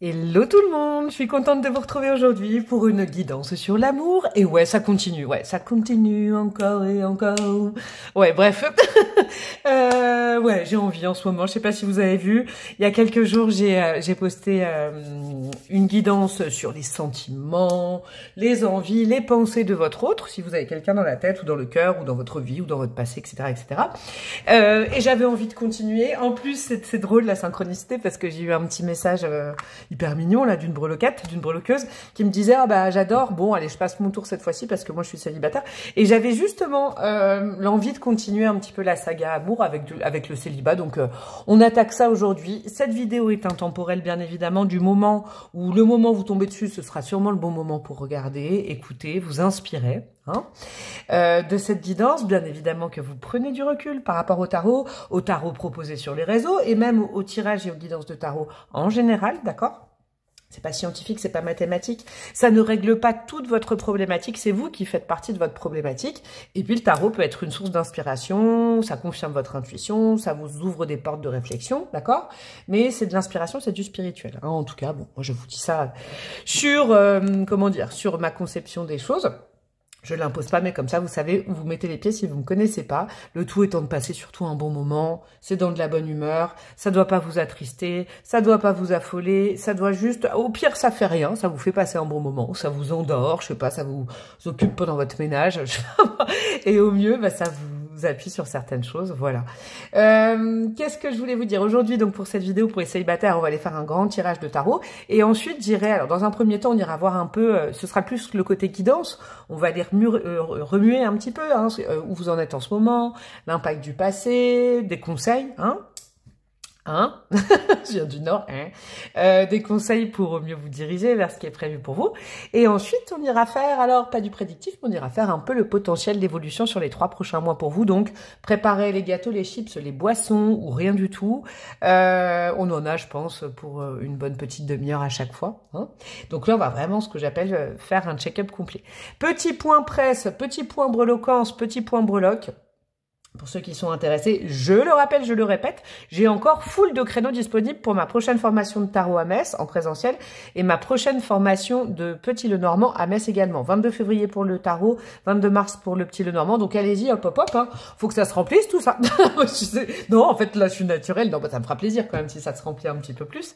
Hello tout le monde, je suis contente de vous retrouver aujourd'hui pour une guidance sur l'amour. Et ouais, ça continue encore et encore. Ouais, bref. Ouais, j'ai envie en ce moment, je sais pas si vous avez vu, il y a quelques jours, j'ai posté une guidance sur les sentiments, les envies, les pensées de votre autre, si vous avez quelqu'un dans la tête ou dans le cœur ou dans votre vie ou dans votre passé, etc. etc. Et j'avais envie de continuer. En plus, c'est drôle la synchronicité parce que j'ai eu un petit message hyper mignon là d'une breloqueuse qui me disait ah bah j'adore, bon allez je passe mon tour cette fois-ci parce que moi je suis célibataire et j'avais justement l'envie de continuer un petit peu la saga amour avec le célibat, donc on attaque ça aujourd'hui. Cette vidéo est intemporelle bien évidemment, du moment où vous tombez dessus, ce sera sûrement le bon moment pour regarder, écouter, vous inspirer de cette guidance. Bien évidemment que vous prenez du recul par rapport au tarot proposé sur les réseaux et même au tirage et aux guidances de tarot en général, d'accord? C'est pas scientifique, c'est pas mathématique. Ça ne règle pas toute votre problématique. C'est vous qui faites partie de votre problématique. Et puis le tarot peut être une source d'inspiration. Ça confirme votre intuition. Ça vous ouvre des portes de réflexion, d'accord? Mais c'est de l'inspiration, c'est du spirituel. En tout cas, bon, moi je vous dis ça sur, sur ma conception des choses. Je l'impose pas, mais comme ça, vous savez où vous mettez les pieds si vous ne me connaissez pas. Le tout étant de passer surtout un bon moment, c'est dans de la bonne humeur, ça doit pas vous attrister, ça doit pas vous affoler, ça doit juste, au pire, ça fait rien, ça vous fait passer un bon moment, ça vous endort, je sais pas, ça vous occupe pendant votre ménage, et au mieux, bah, ça vous appuie sur certaines choses, voilà. Qu'est-ce que je voulais vous dire aujourd'hui, donc pour cette vidéo, pour les célibataires, on va aller faire un grand tirage de tarot, et ensuite, j'irai, alors dans un premier temps, on ira voir un peu, ce sera plus le côté guidance, on va aller remuer un petit peu où vous en êtes en ce moment, l'impact du passé, des conseils, je viens du Nord, des conseils pour mieux vous diriger vers ce qui est prévu pour vous. Et ensuite, on ira faire, alors pas du prédictif, mais on ira faire un peu le potentiel d'évolution sur les 3 prochains mois pour vous. Donc, préparez les gâteaux, les chips, les boissons ou rien du tout. On en a, je pense, pour une bonne petite demi-heure à chaque fois. Donc là, on va vraiment, ce que j'appelle, faire un check-up complet. Petit point presse, petit point breloquence, petit point breloque. Pour ceux qui sont intéressés, je le rappelle, je le répète, j'ai encore full de créneaux disponibles pour ma prochaine formation de tarot à Metz en présentiel et ma prochaine formation de Petit Lenormand à Metz également. 22 février pour le tarot, 22 mars pour le Petit Lenormand. Donc allez-y, hop, hop, hop. Faut que ça se remplisse tout ça. Non, en fait, là, je suis naturelle. Non, bah, ça me fera plaisir quand même si ça se remplit un petit peu plus.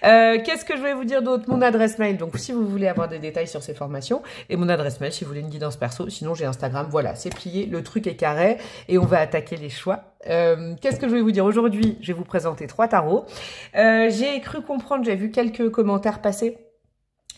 Qu'est-ce que je voulais vous dire d'autre? Mon adresse mail. Donc, si vous voulez avoir des détails sur ces formations et mon adresse mail si vous voulez une guidance perso. Sinon, j'ai Instagram. Voilà, c'est plié. Le truc est carré et on va attaquer les choix. Qu'est-ce que je voulais vous dire aujourd'hui? Je vais vous présenter 3 tarots. J'ai cru comprendre, j'ai vu quelques commentaires passer.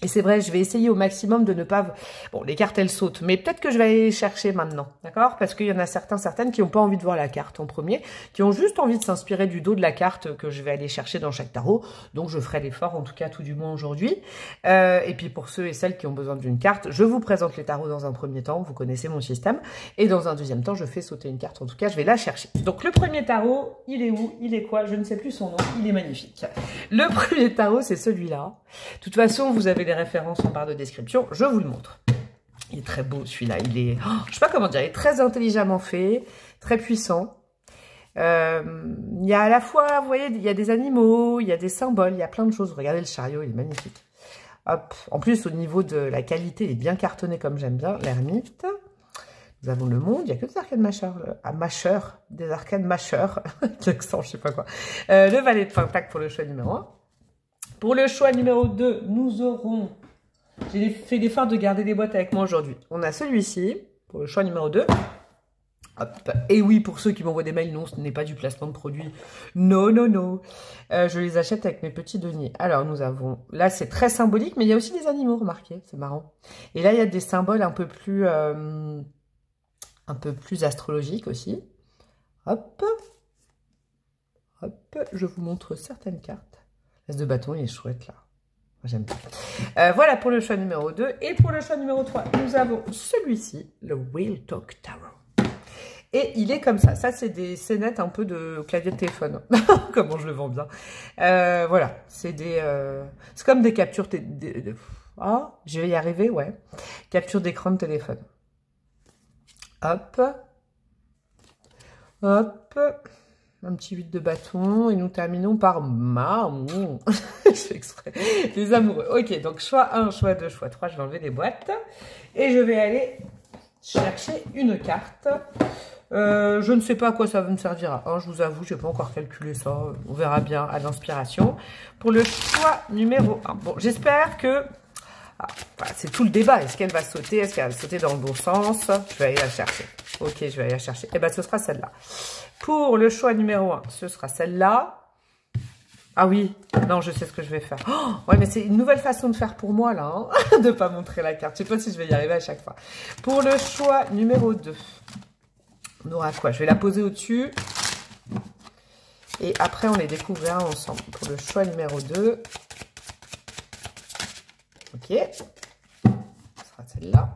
Et c'est vrai, je vais essayer au maximum de ne pas... Bon, les cartes, elles sautent, mais peut-être que je vais aller les chercher maintenant, d'accord? Parce qu'il y en a certaines qui n'ont pas envie de voir la carte en premier, qui ont juste envie de s'inspirer du dos de la carte que je vais aller chercher dans chaque tarot. Donc, je ferai l'effort, en tout cas, tout du moins aujourd'hui. Et puis, pour ceux et celles qui ont besoin d'une carte, je vous présente les tarots dans un premier temps, vous connaissez mon système. Et dans un deuxième temps, je fais sauter une carte. En tout cas, je vais la chercher. Donc, le premier tarot, il est où? Il est quoi? Je ne sais plus son nom. Il est magnifique. Le premier tarot, c'est celui-là. De toute façon, vous avez les références en barre de description, je vous le montre. Il est très beau celui-là, il est, je sais pas comment dire, il est très intelligemment fait, très puissant. Il y a à la fois, vous voyez, il y a des animaux, il y a des symboles, il y a plein de choses. Regardez le chariot, il est magnifique. Hop. En plus, au niveau de la qualité, il est bien cartonné comme j'aime bien, l'ermite. Nous avons le monde, il n'y a que des arcades mâcheurs, des arcades mâcheurs, l'accent, je sais pas quoi. Le valet de pentacle pour le choix numéro 1. Pour le choix numéro 2, nous aurons... J'ai fait l'effort de garder des boîtes avec moi aujourd'hui. On a celui-ci, pour le choix numéro 2. Hop. Et oui, pour ceux qui m'envoient des mails, non, ce n'est pas du placement de produits. Non, non, non. Je les achète avec mes petits deniers. Alors, nous avons... Là, c'est très symbolique, mais il y a aussi des animaux, remarquez. C'est marrant. Et là, il y a des symboles un peu plus astrologiques aussi. Hop. Hop. Je vous montre certaines cartes. L'as de bâton, il est chouette là. J'aime bien. Voilà pour le choix numéro 2. Et pour le choix numéro 3, nous avons celui-ci, le Wheel Talk Tarot. Et il est comme ça. Ça, c'est des scénettes un peu de clavier de téléphone. Comment je le vends bien. Voilà. C'est c'est comme des captures... Ah, je vais y arriver, ouais. Capture d'écran de téléphone. Hop. Hop. un petit 8 de bâton et nous terminons par maman. Je fais exprès. Les amoureux. Ok, donc choix 1, choix 2, choix 3. Je vais enlever les boîtes. Et je vais aller chercher une carte. Je ne sais pas à quoi ça me servira. Hein, je vous avoue, je n'ai pas encore calculé ça. On verra bien à l'inspiration. Pour le choix numéro 1. Bon, j'espère que... c'est tout le débat. Est-ce qu'elle va sauter? Est-ce qu'elle va sauter dans le bon sens? Je vais aller la chercher. Ok, je vais aller la chercher. Eh bien, ce sera celle-là. Pour le choix numéro 1, ce sera celle-là. Ah oui, non, je sais ce que je vais faire. Oh, ouais, mais c'est une nouvelle façon de faire pour moi, là, hein, de ne pas montrer la carte. Je ne sais pas si je vais y arriver à chaque fois. Pour le choix numéro 2, on aura quoi? Je vais la poser au-dessus. Et après, on les découvrira ensemble. Pour le choix numéro 2, ok, ce sera celle-là.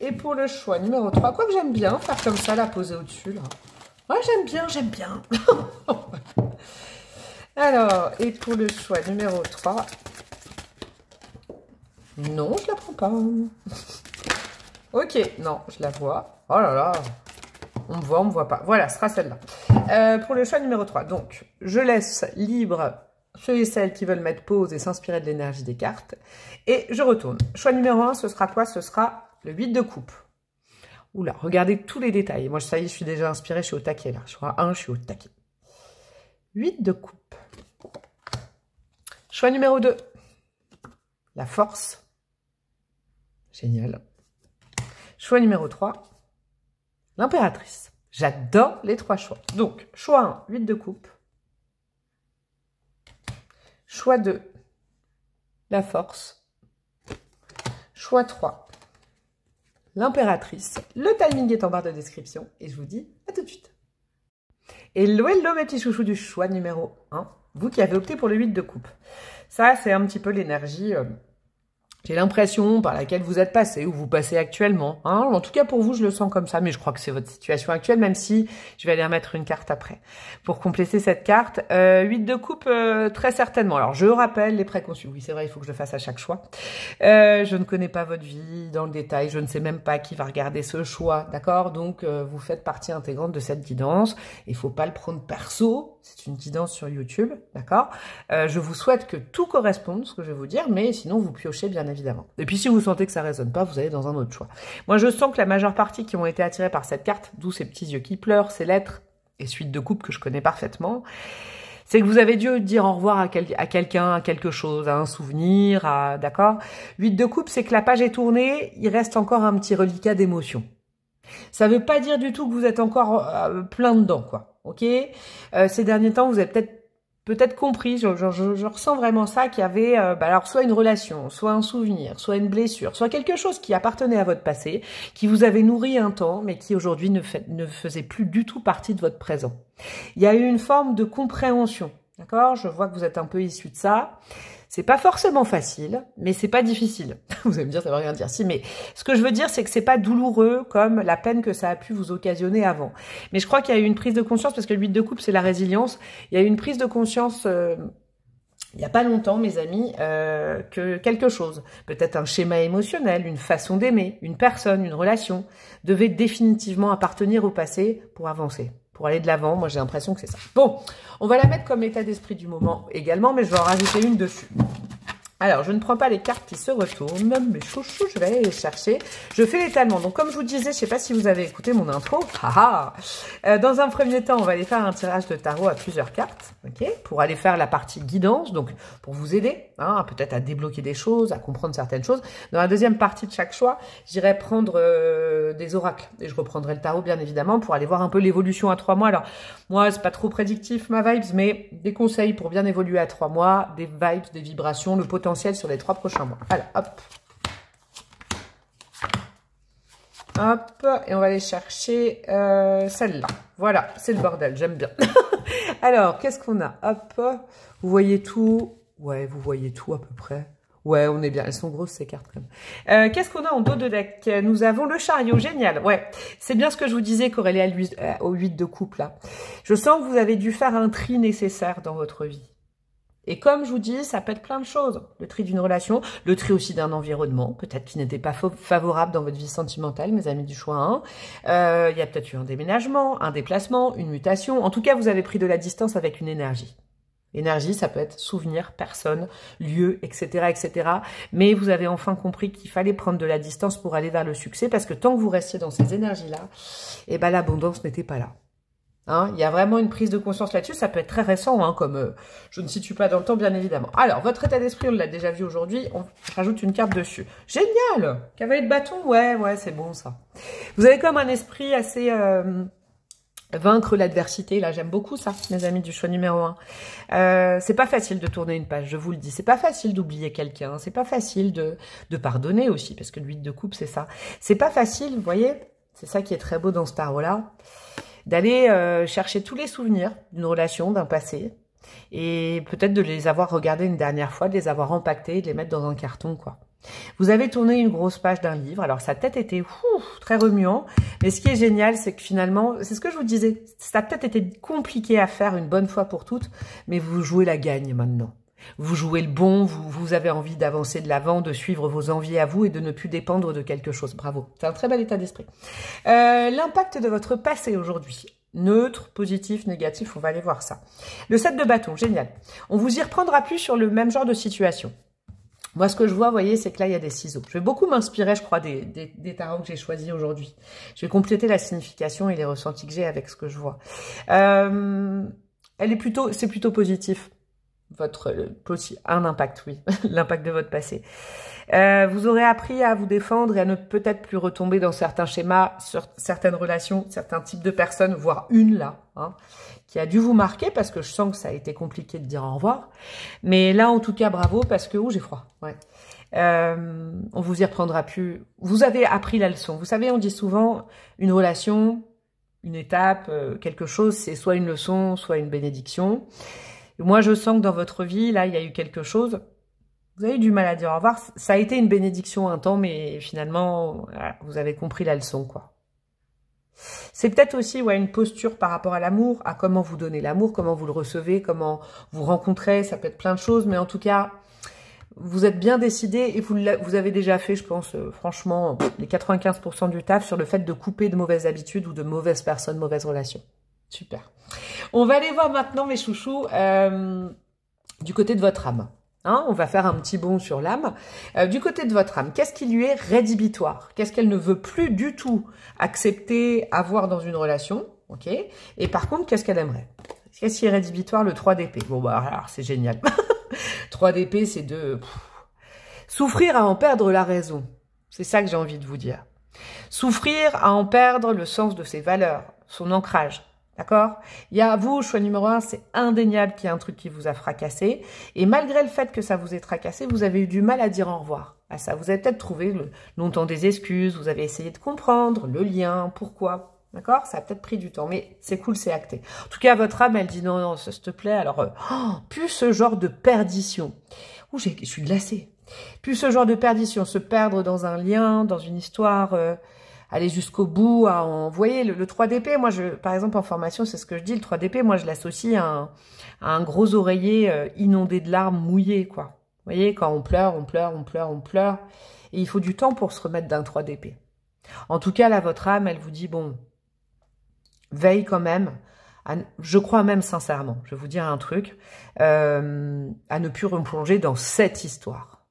Et pour le choix numéro 3, quoi que j'aime bien faire comme ça, la poser au-dessus, là. Ouais, j'aime bien, j'aime bien. Alors, et pour le choix numéro 3, non, je la prends pas. Ok, non, je la vois. Oh là là, on me voit pas. Voilà, ce sera celle-là. Pour le choix numéro 3, donc, je laisse libre ceux et celles qui veulent mettre pause et s'inspirer de l'énergie des cartes. Et je retourne. Choix numéro 1, ce sera quoi? Ce sera le 8 de coupe. Oula, regardez tous les détails. Moi, ça y est, je suis déjà inspirée, je suis au taquet là. Choix 1, je suis au taquet. 8 de coupe. Choix numéro 2. La force. Génial. Choix numéro 3. L'impératrice. J'adore les 3 choix. Donc, choix 1, 8 de coupe. Choix 2, la force. Choix 3, l'impératrice. Le timing est en barre de description et je vous dis à tout de suite. Hello, hello mes petits chouchous du choix numéro 1. Vous qui avez opté pour le 8 de coupe. Ça, c'est un petit peu l'énergie, j'ai l'impression, par laquelle vous êtes passé ou vous passez actuellement. Hein. En tout cas, pour vous, je le sens comme ça, mais je crois que c'est votre situation actuelle, même si je vais aller remettre une carte après. Pour compléter cette carte, 8 de coupe, très certainement. Alors, je rappelle les préconçus. Oui, c'est vrai, il faut que je le fasse à chaque choix. Je ne connais pas votre vie dans le détail. Je ne sais même pas qui va regarder ce choix, d'accord? Donc, vous faites partie intégrante de cette guidance. Il faut pas le prendre perso. C'est une guidance sur YouTube, d'accord? Je vous souhaite que tout corresponde, ce que je vais vous dire, mais sinon, vous piochez bien évidemment. Et puis si vous sentez que ça résonne pas, vous allez dans un autre choix. Moi, je sens que la majeure partie qui ont été attirés par cette carte, d'où ces petits yeux qui pleurent, ces lettres et suite de coupe que je connais parfaitement, c'est que vous avez dû dire au revoir à quelqu'un, à quelque chose, à un souvenir, d'accord? 8 de coupe, c'est que la page est tournée, il reste encore un petit reliquat d'émotion. Ça veut pas dire du tout que vous êtes encore plein dedans, quoi. Ok? Ces derniers temps, vous avez peut-être compris, je ressens vraiment ça, qu'il y avait alors soit une relation, soit un souvenir, soit une blessure, soit quelque chose qui appartenait à votre passé, qui vous avait nourri un temps, mais qui aujourd'hui ne faisait plus du tout partie de votre présent. Il y a eu une forme de compréhension, d'accord? Je vois que vous êtes un peu issu de ça. C'est pas forcément facile, mais c'est pas difficile. Vous allez me dire, ça veut rien dire. Si, mais ce que je veux dire, c'est que c'est pas douloureux comme la peine que ça a pu vous occasionner avant. Mais je crois qu'il y a eu une prise de conscience, parce que le 8 de coupe, c'est la résilience. Il y a eu une prise de conscience, il y a pas longtemps, mes amis, que quelque chose, peut-être un schéma émotionnel, une façon d'aimer, une personne, une relation, devait définitivement appartenir au passé pour avancer. Pour aller de l'avant, moi j'ai l'impression que c'est ça. Bon, on va la mettre comme état d'esprit du moment également, mais je vais en rajouter une dessus. Alors, je ne prends pas les cartes qui se retournent, mes chouchous, je vais aller les chercher. Je fais l'étalement. Donc, comme je vous disais, je ne sais pas si vous avez écouté mon intro. Dans un premier temps, on va aller faire un tirage de tarot à plusieurs cartes, ok, pour aller faire la partie guidance, donc pour vous aider, hein, peut-être à débloquer des choses, à comprendre certaines choses. Dans la deuxième partie de chaque choix, j'irai prendre des oracles. Et je reprendrai le tarot, bien évidemment, pour aller voir un peu l'évolution à 3 mois. Alors, moi, c'est pas trop prédictif, ma vibes, mais des conseils pour bien évoluer à 3 mois, des vibes, des vibrations, le potentiel sur les 3 prochains mois. Alors, hop. Hop, et on va aller chercher celle-là. Voilà, c'est le bordel, j'aime bien. Alors, qu'est-ce qu'on a? Hop, vous voyez tout? Ouais, vous voyez tout à peu près. Ouais, on est bien. Elles sont grosses, ces cartes, quand même. Qu'est-ce qu'on a en dos de deck? Nous avons le chariot. Génial. Ouais, c'est bien ce que je vous disais, corrélé au 8 de coupe, là. Je sens que vous avez dû faire un tri nécessaire dans votre vie. Et comme je vous dis, ça peut être plein de choses. Le tri d'une relation, le tri aussi d'un environnement, peut-être qui n'était pas favorable dans votre vie sentimentale, mes amis du choix 1. Il y a peut-être eu un déménagement, un déplacement, une mutation. En tout cas, vous avez pris de la distance avec une énergie. Énergie, ça peut être souvenir, personne, lieu, etc., etc. Mais vous avez enfin compris qu'il fallait prendre de la distance pour aller vers le succès, parce que tant que vous restiez dans ces énergies-là, eh ben, l'abondance n'était pas là. Hein, il y a vraiment une prise de conscience là-dessus. Ça peut être très récent, hein, comme je ne situe pas dans le temps, bien évidemment. Alors, votre état d'esprit, on l'a déjà vu aujourd'hui. On rajoute une carte dessus. Génial! Cavalier de bâton, ouais, c'est bon, ça. Vous avez comme un esprit assez... vaincre l'adversité, là, j'aime beaucoup ça, mes amis du choix numéro 1. C'est pas facile de tourner une page, je vous le dis. C'est pas facile d'oublier quelqu'un. C'est pas facile de pardonner aussi, parce que l'huile de coupe, c'est ça. C'est pas facile, vous voyez? C'est ça qui est très beau dans ce tarot-là. D'aller chercher tous les souvenirs d'une relation, d'un passé, et peut-être de les avoir regardés une dernière fois, de les avoir empaquetés, de les mettre dans un carton, quoi. Vous avez tourné une grosse page d'un livre, alors ça a peut-être été très remuant, mais ce qui est génial, c'est que finalement, c'est ce que je vous disais, ça a peut-être été compliqué à faire une bonne fois pour toutes, mais vous jouez la gagne maintenant. Vous jouez le bon, vous avez envie d'avancer de l'avant, de suivre vos envies à vous et de ne plus dépendre de quelque chose. Bravo, c'est un très bel état d'esprit. L'impact de votre passé aujourd'hui. Neutre, positif, négatif, on va aller voir ça. Le 7 de bâton, génial. On vous y reprendra plus sur le même genre de situation. Moi, ce que je vois, vous voyez, c'est que là, il y a des ciseaux. Je vais beaucoup m'inspirer, je crois, des tarots que j'ai choisis aujourd'hui. Je vais compléter la signification et les ressentis que j'ai avec ce que je vois. C'est plutôt positif. Un impact, oui, l'impact de votre passé. Vous aurez appris à vous défendre et à ne peut-être plus retomber dans certains schémas, sur certaines relations, certains types de personnes, voire une là, hein, qui a dû vous marquer parce que je sens que ça a été compliqué de dire au revoir. Mais là, en tout cas, bravo parce que, j'ai froid, ouais. On vous y reprendra plus. Vous avez appris la leçon. Vous savez, on dit souvent une relation, une étape, quelque chose, c'est soit une leçon, soit une bénédiction. Moi, je sens que dans votre vie, là, il y a eu quelque chose. Vous avez eu du mal à dire au revoir. Ça a été une bénédiction un temps, mais finalement, voilà, vous avez compris la leçon, quoi. C'est peut-être aussi une posture par rapport à l'amour, à comment vous donnez l'amour, comment vous le recevez, comment vous rencontrez. Ça peut être plein de choses, mais en tout cas, vous êtes bien décidé et vous avez déjà fait, je pense, franchement, les 95% du taf sur le fait de couper de mauvaises habitudes ou de mauvaises personnes, mauvaises relations. Super. On va aller voir maintenant, mes chouchous, du côté de votre âme. Hein, on va faire un petit bond sur l'âme. Du côté de votre âme, qu'est-ce qui lui est rédhibitoire? Qu'est-ce qu'elle ne veut plus du tout accepter, avoir dans une relation? Ok. Et par contre, qu'est-ce qu'elle aimerait? Qu'est-ce qui est rédhibitoire? Le 3 d'épée. Bon, bah, alors, c'est génial. 3 d'épée, c'est de... souffrir à en perdre la raison. C'est ça que j'ai envie de vous dire. Souffrir à en perdre le sens de ses valeurs, son ancrage. D'accord? Il y a vous, choix numéro 1, c'est indéniable qu'il y a un truc qui vous a fracassé. Et malgré le fait que ça vous ait tracassé, vous avez eu du mal à dire au revoir à ça. Vous avez peut-être trouvé longtemps des excuses, vous avez essayé de comprendre le lien, pourquoi. D'accord? Ça a peut-être pris du temps, mais c'est cool, c'est acté. En tout cas, votre âme, elle dit non, non, s'il te plaît. Alors, plus ce genre de perdition. Ouh, je suis glacée. Plus ce genre de perdition, se perdre dans un lien, dans une histoire... aller jusqu'au bout, vous voyez, le 3 d'épée, moi, par exemple, en formation, c'est ce que je dis, le 3 d'épée, moi, je l'associe à un gros oreiller inondé de larmes, mouillé, quoi. Vous voyez, quand on pleure, on pleure, on pleure, on pleure, et il faut du temps pour se remettre d'un 3 d'épée. En tout cas, là, votre âme, elle vous dit, bon, veille quand même, je crois même sincèrement, je vais vous dire un truc, à ne plus replonger dans cette histoire,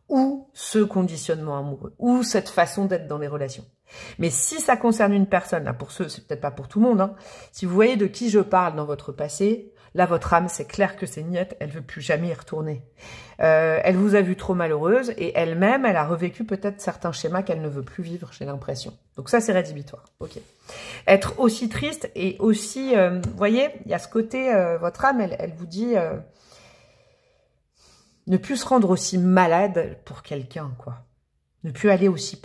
ou ce conditionnement amoureux, ou cette façon d'être dans les relations. Mais si ça concerne une personne, là pour ceux, c'est peut-être pas pour tout le monde, hein, si vous voyez de qui je parle dans votre passé, là votre âme, c'est clair que c'est niette, elle veut plus jamais y retourner. Elle vous a vu trop malheureuse et elle-même, elle a revécu peut-être certains schémas qu'elle ne veut plus vivre, j'ai l'impression. Donc ça, c'est rédhibitoire. Ok. Être aussi triste et aussi, vous voyez, il y a ce côté, votre âme, elle vous dit ne plus se rendre aussi malade pour quelqu'un, quoi. Ne plus aller aussi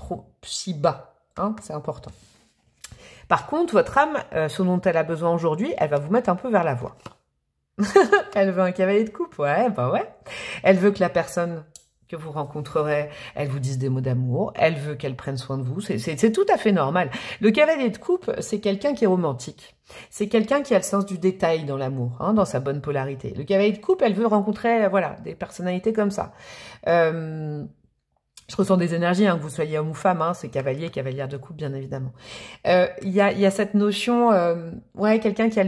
bas. Hein, c'est important. Par contre, votre âme, ce dont elle a besoin aujourd'hui, elle va vous mettre un peu vers la voie. Elle veut un cavalier de coupe, ouais, bah ouais. Elle veut que la personne que vous rencontrerez, elle vous dise des mots d'amour, elle veut qu'elle prenne soin de vous, c'est tout à fait normal. Le cavalier de coupe, c'est quelqu'un qui est romantique. C'est quelqu'un qui a le sens du détail dans l'amour, hein, dans sa bonne polarité. Le cavalier de coupe, elle veut rencontrer, voilà, des personnalités comme ça. Je ressens des énergies, hein, que vous soyez homme ou femme, hein, c'est cavalier, cavalière de coupe, bien évidemment. Il y a cette notion, ouais, quelqu'un qui a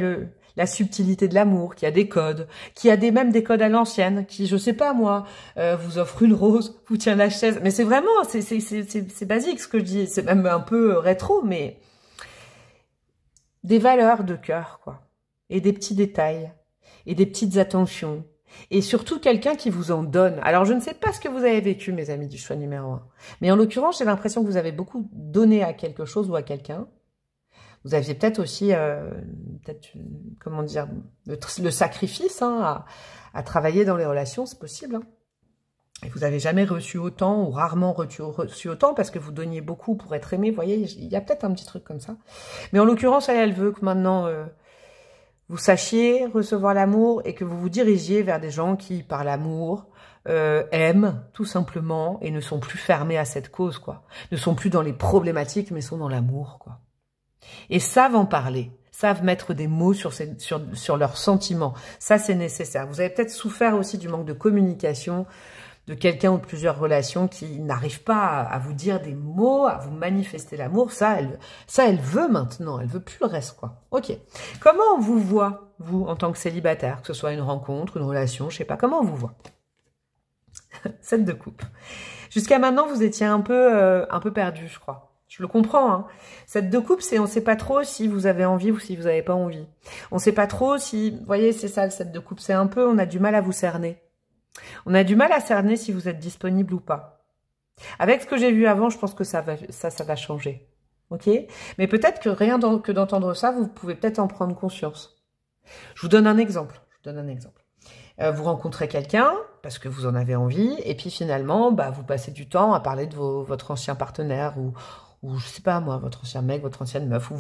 la subtilité de l'amour, qui a des codes, qui a même des codes à l'ancienne, qui, je sais pas moi, vous offre une rose, vous tient la chaise. Mais c'est vraiment, c'est basique ce que je dis, c'est même un peu rétro, mais des valeurs de cœur, quoi. Et des petits détails, et des petites attentions. Et surtout quelqu'un qui vous en donne. Alors je ne sais pas ce que vous avez vécu, mes amis du choix numéro 1. Mais en l'occurrence, j'ai l'impression que vous avez beaucoup donné à quelque chose ou à quelqu'un. Vous aviez peut-être aussi, comment dire, le sacrifice, hein, à travailler dans les relations, c'est possible. Hein. Et vous n'avez jamais reçu autant ou rarement reçu autant parce que vous donniez beaucoup pour être aimé. Vous voyez, il y a peut-être un petit truc comme ça. Mais en l'occurrence, elle veut que maintenant, vous sachiez recevoir l'amour et que vous vous dirigiez vers des gens qui, par l'amour, aiment tout simplement et ne sont plus fermés à cette cause, quoi. Ne sont plus dans les problématiques, mais sont dans l'amour, quoi. Et savent en parler, savent mettre des mots sur leurs sentiments. Ça, c'est nécessaire. Vous avez peut-être souffert aussi du manque de communication de quelqu'un ou de plusieurs relations qui n'arrivent pas à vous dire des mots, à vous manifester l'amour. Ça, elle veut maintenant. Elle veut plus le reste, quoi. Ok. Comment on vous voit, vous, en tant que célibataire, que ce soit une rencontre, une relation, je sais pas, comment on vous voit? 7 de coupe. Jusqu'à maintenant, vous étiez un peu perdu, je crois. Je le comprends, hein. 7 de coupe, c'est on sait pas trop si vous avez envie ou si vous avez pas envie. On sait pas trop si, vous voyez, c'est ça le 7 de coupe. C'est un peu, on a du mal à vous cerner. On a du mal à cerner si vous êtes disponible ou pas. Avec ce que j'ai vu avant, je pense que ça va changer. Ok? Mais peut-être que rien que d'entendre ça, vous pouvez peut-être en prendre conscience. Je vous donne un exemple. Vous rencontrez quelqu'un parce que vous en avez envie, et puis finalement, bah, vous passez du temps à parler de votre ancien partenaire ou je sais pas moi, votre ancien mec, votre ancienne meuf, ou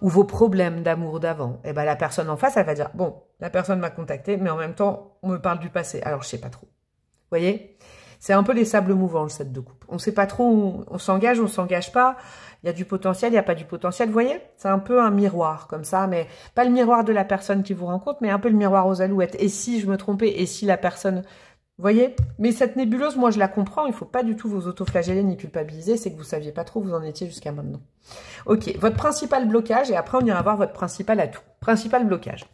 vos problèmes d'amour d'avant. Et ben la personne en face, elle va dire, bon, la personne m'a contacté, mais en même temps, on me parle du passé. Alors je sais pas trop. Vous voyez? C'est un peu les sables mouvants, le 7 de coupe. On sait pas trop où on s'engage pas. Il y a du potentiel, il n'y a pas du potentiel. Vous voyez? C'est un peu un miroir, comme ça, mais pas le miroir de la personne qui vous rencontre, mais un peu le miroir aux alouettes. Et si je me trompais? Et si la personne... Vous voyez? Mais cette nébuleuse, moi, je la comprends. Il faut pas du tout vous autoflageller ni culpabiliser. C'est que vous saviez pas trop où vous en étiez jusqu'à maintenant. Ok. Votre principal blocage, et après, on ira voir votre principal atout. Principal blocage.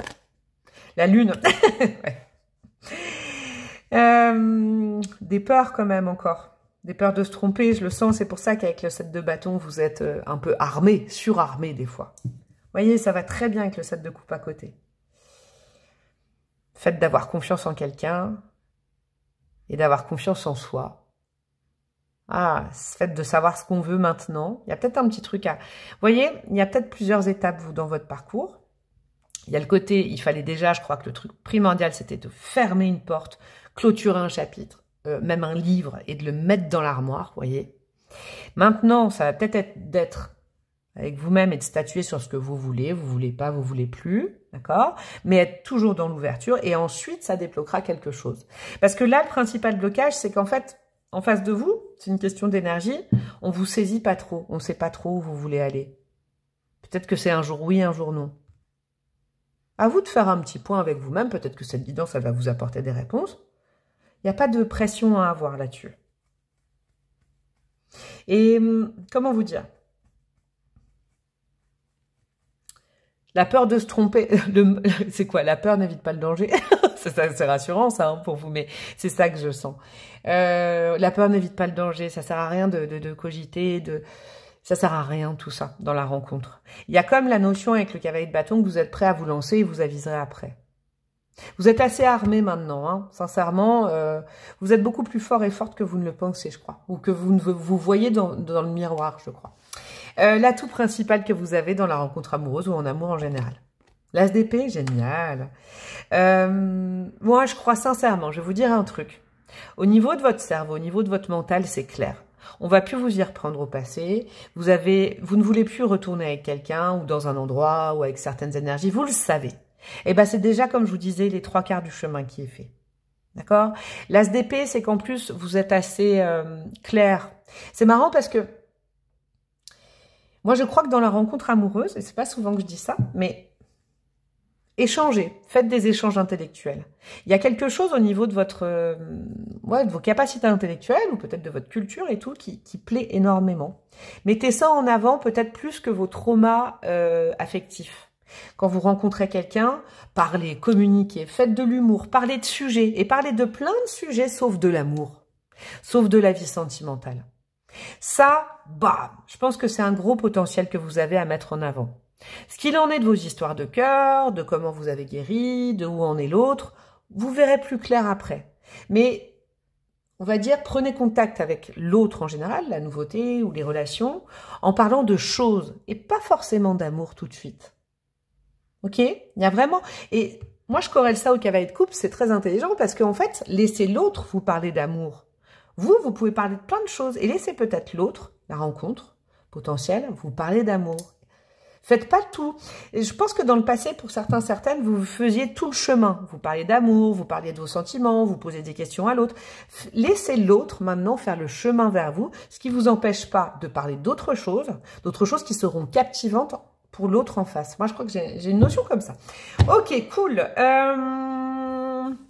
La lune. Ouais. Des peurs, quand même, encore. Des peurs de se tromper, je le sens. C'est pour ça qu'avec le 7 de bâton, vous êtes un peu armé, surarmé, des fois. Vous voyez, ça va très bien avec le 7 de coupe à côté. Faites d'avoir confiance en quelqu'un. Et d'avoir confiance en soi. Ah, fait de savoir ce qu'on veut maintenant. Il y a peut-être un petit truc à... Vous voyez, il y a peut-être plusieurs étapes, vous, dans votre parcours. Il y a le côté, il fallait déjà, je crois que le truc primordial, c'était de fermer une porte, clôturer un chapitre, même un livre, et de le mettre dans l'armoire, vous voyez. Maintenant, ça va peut-être être d'être avec vous-même et de statuer sur ce que vous voulez pas, vous voulez plus, d'accord? Mais être toujours dans l'ouverture et ensuite, ça débloquera quelque chose. Parce que là, le principal blocage, c'est qu'en fait, en face de vous, c'est une question d'énergie, on vous saisit pas trop, on sait pas trop où vous voulez aller. Peut-être que c'est un jour oui, un jour non. À vous de faire un petit point avec vous-même, peut-être que cette guidance, elle va vous apporter des réponses. Il n'y a pas de pression à avoir là-dessus. Et comment vous dire? La peur de se tromper, c'est quoi? La peur n'évite pas le danger. C'est rassurant ça, hein, pour vous, mais c'est ça que je sens. La peur n'évite pas le danger, ça sert à rien de cogiter, ça sert à rien tout ça dans la rencontre. Il y a comme la notion avec le cavalier de bâton que vous êtes prêt à vous lancer et vous aviserez après. Vous êtes assez armé maintenant, hein, sincèrement. Vous êtes beaucoup plus fort et forte que vous ne le pensez, je crois, ou que vous voyez dans le miroir, je crois. L'atout principal que vous avez dans la rencontre amoureuse ou en amour en général. L'as d'épée, génial. Moi, je crois sincèrement, je vais vous dire un truc. Au niveau de votre cerveau, au niveau de votre mental, c'est clair. On va plus vous y reprendre au passé. Vous ne voulez plus retourner avec quelqu'un ou dans un endroit ou avec certaines énergies. Vous le savez. Et ben, c'est déjà, comme je vous disais, les 3/4 du chemin qui est fait. D'accord? L'as d'épée, c'est qu'en plus, vous êtes assez clair. C'est marrant parce que moi, je crois que dans la rencontre amoureuse, et c'est pas souvent que je dis ça, mais échangez, faites des échanges intellectuels. Il y a quelque chose au niveau de votre, de vos capacités intellectuelles ou peut-être de votre culture et tout qui plaît énormément. Mettez ça en avant peut-être plus que vos traumas affectifs. Quand vous rencontrez quelqu'un, parlez, communiquez, faites de l'humour, parlez de sujets et parlez de plein de sujets sauf de l'amour, sauf de la vie sentimentale. Ça, bam, je pense que c'est un gros potentiel que vous avez à mettre en avant. Ce qu'il en est de vos histoires de cœur, de comment vous avez guéri, de où en est l'autre, vous verrez plus clair après. Mais, on va dire, prenez contact avec l'autre en général, la nouveauté ou les relations, en parlant de choses et pas forcément d'amour tout de suite. Ok? Il y a vraiment... Et moi, je corrèle ça au cavalier de coupe, c'est très intelligent parce qu'en fait, laissez l'autre vous parler d'amour. Vous pouvez parler de plein de choses et laissez peut-être l'autre, la rencontre potentielle, vous parler d'amour. Faites pas tout. Et je pense que dans le passé, pour certains, certaines, vous faisiez tout le chemin. Vous parliez d'amour, vous parliez de vos sentiments, vous posez des questions à l'autre. Laissez l'autre maintenant faire le chemin vers vous, ce qui vous empêche pas de parler d'autres choses qui seront captivantes pour l'autre en face. Moi, je crois que j'ai une notion comme ça. Ok, cool.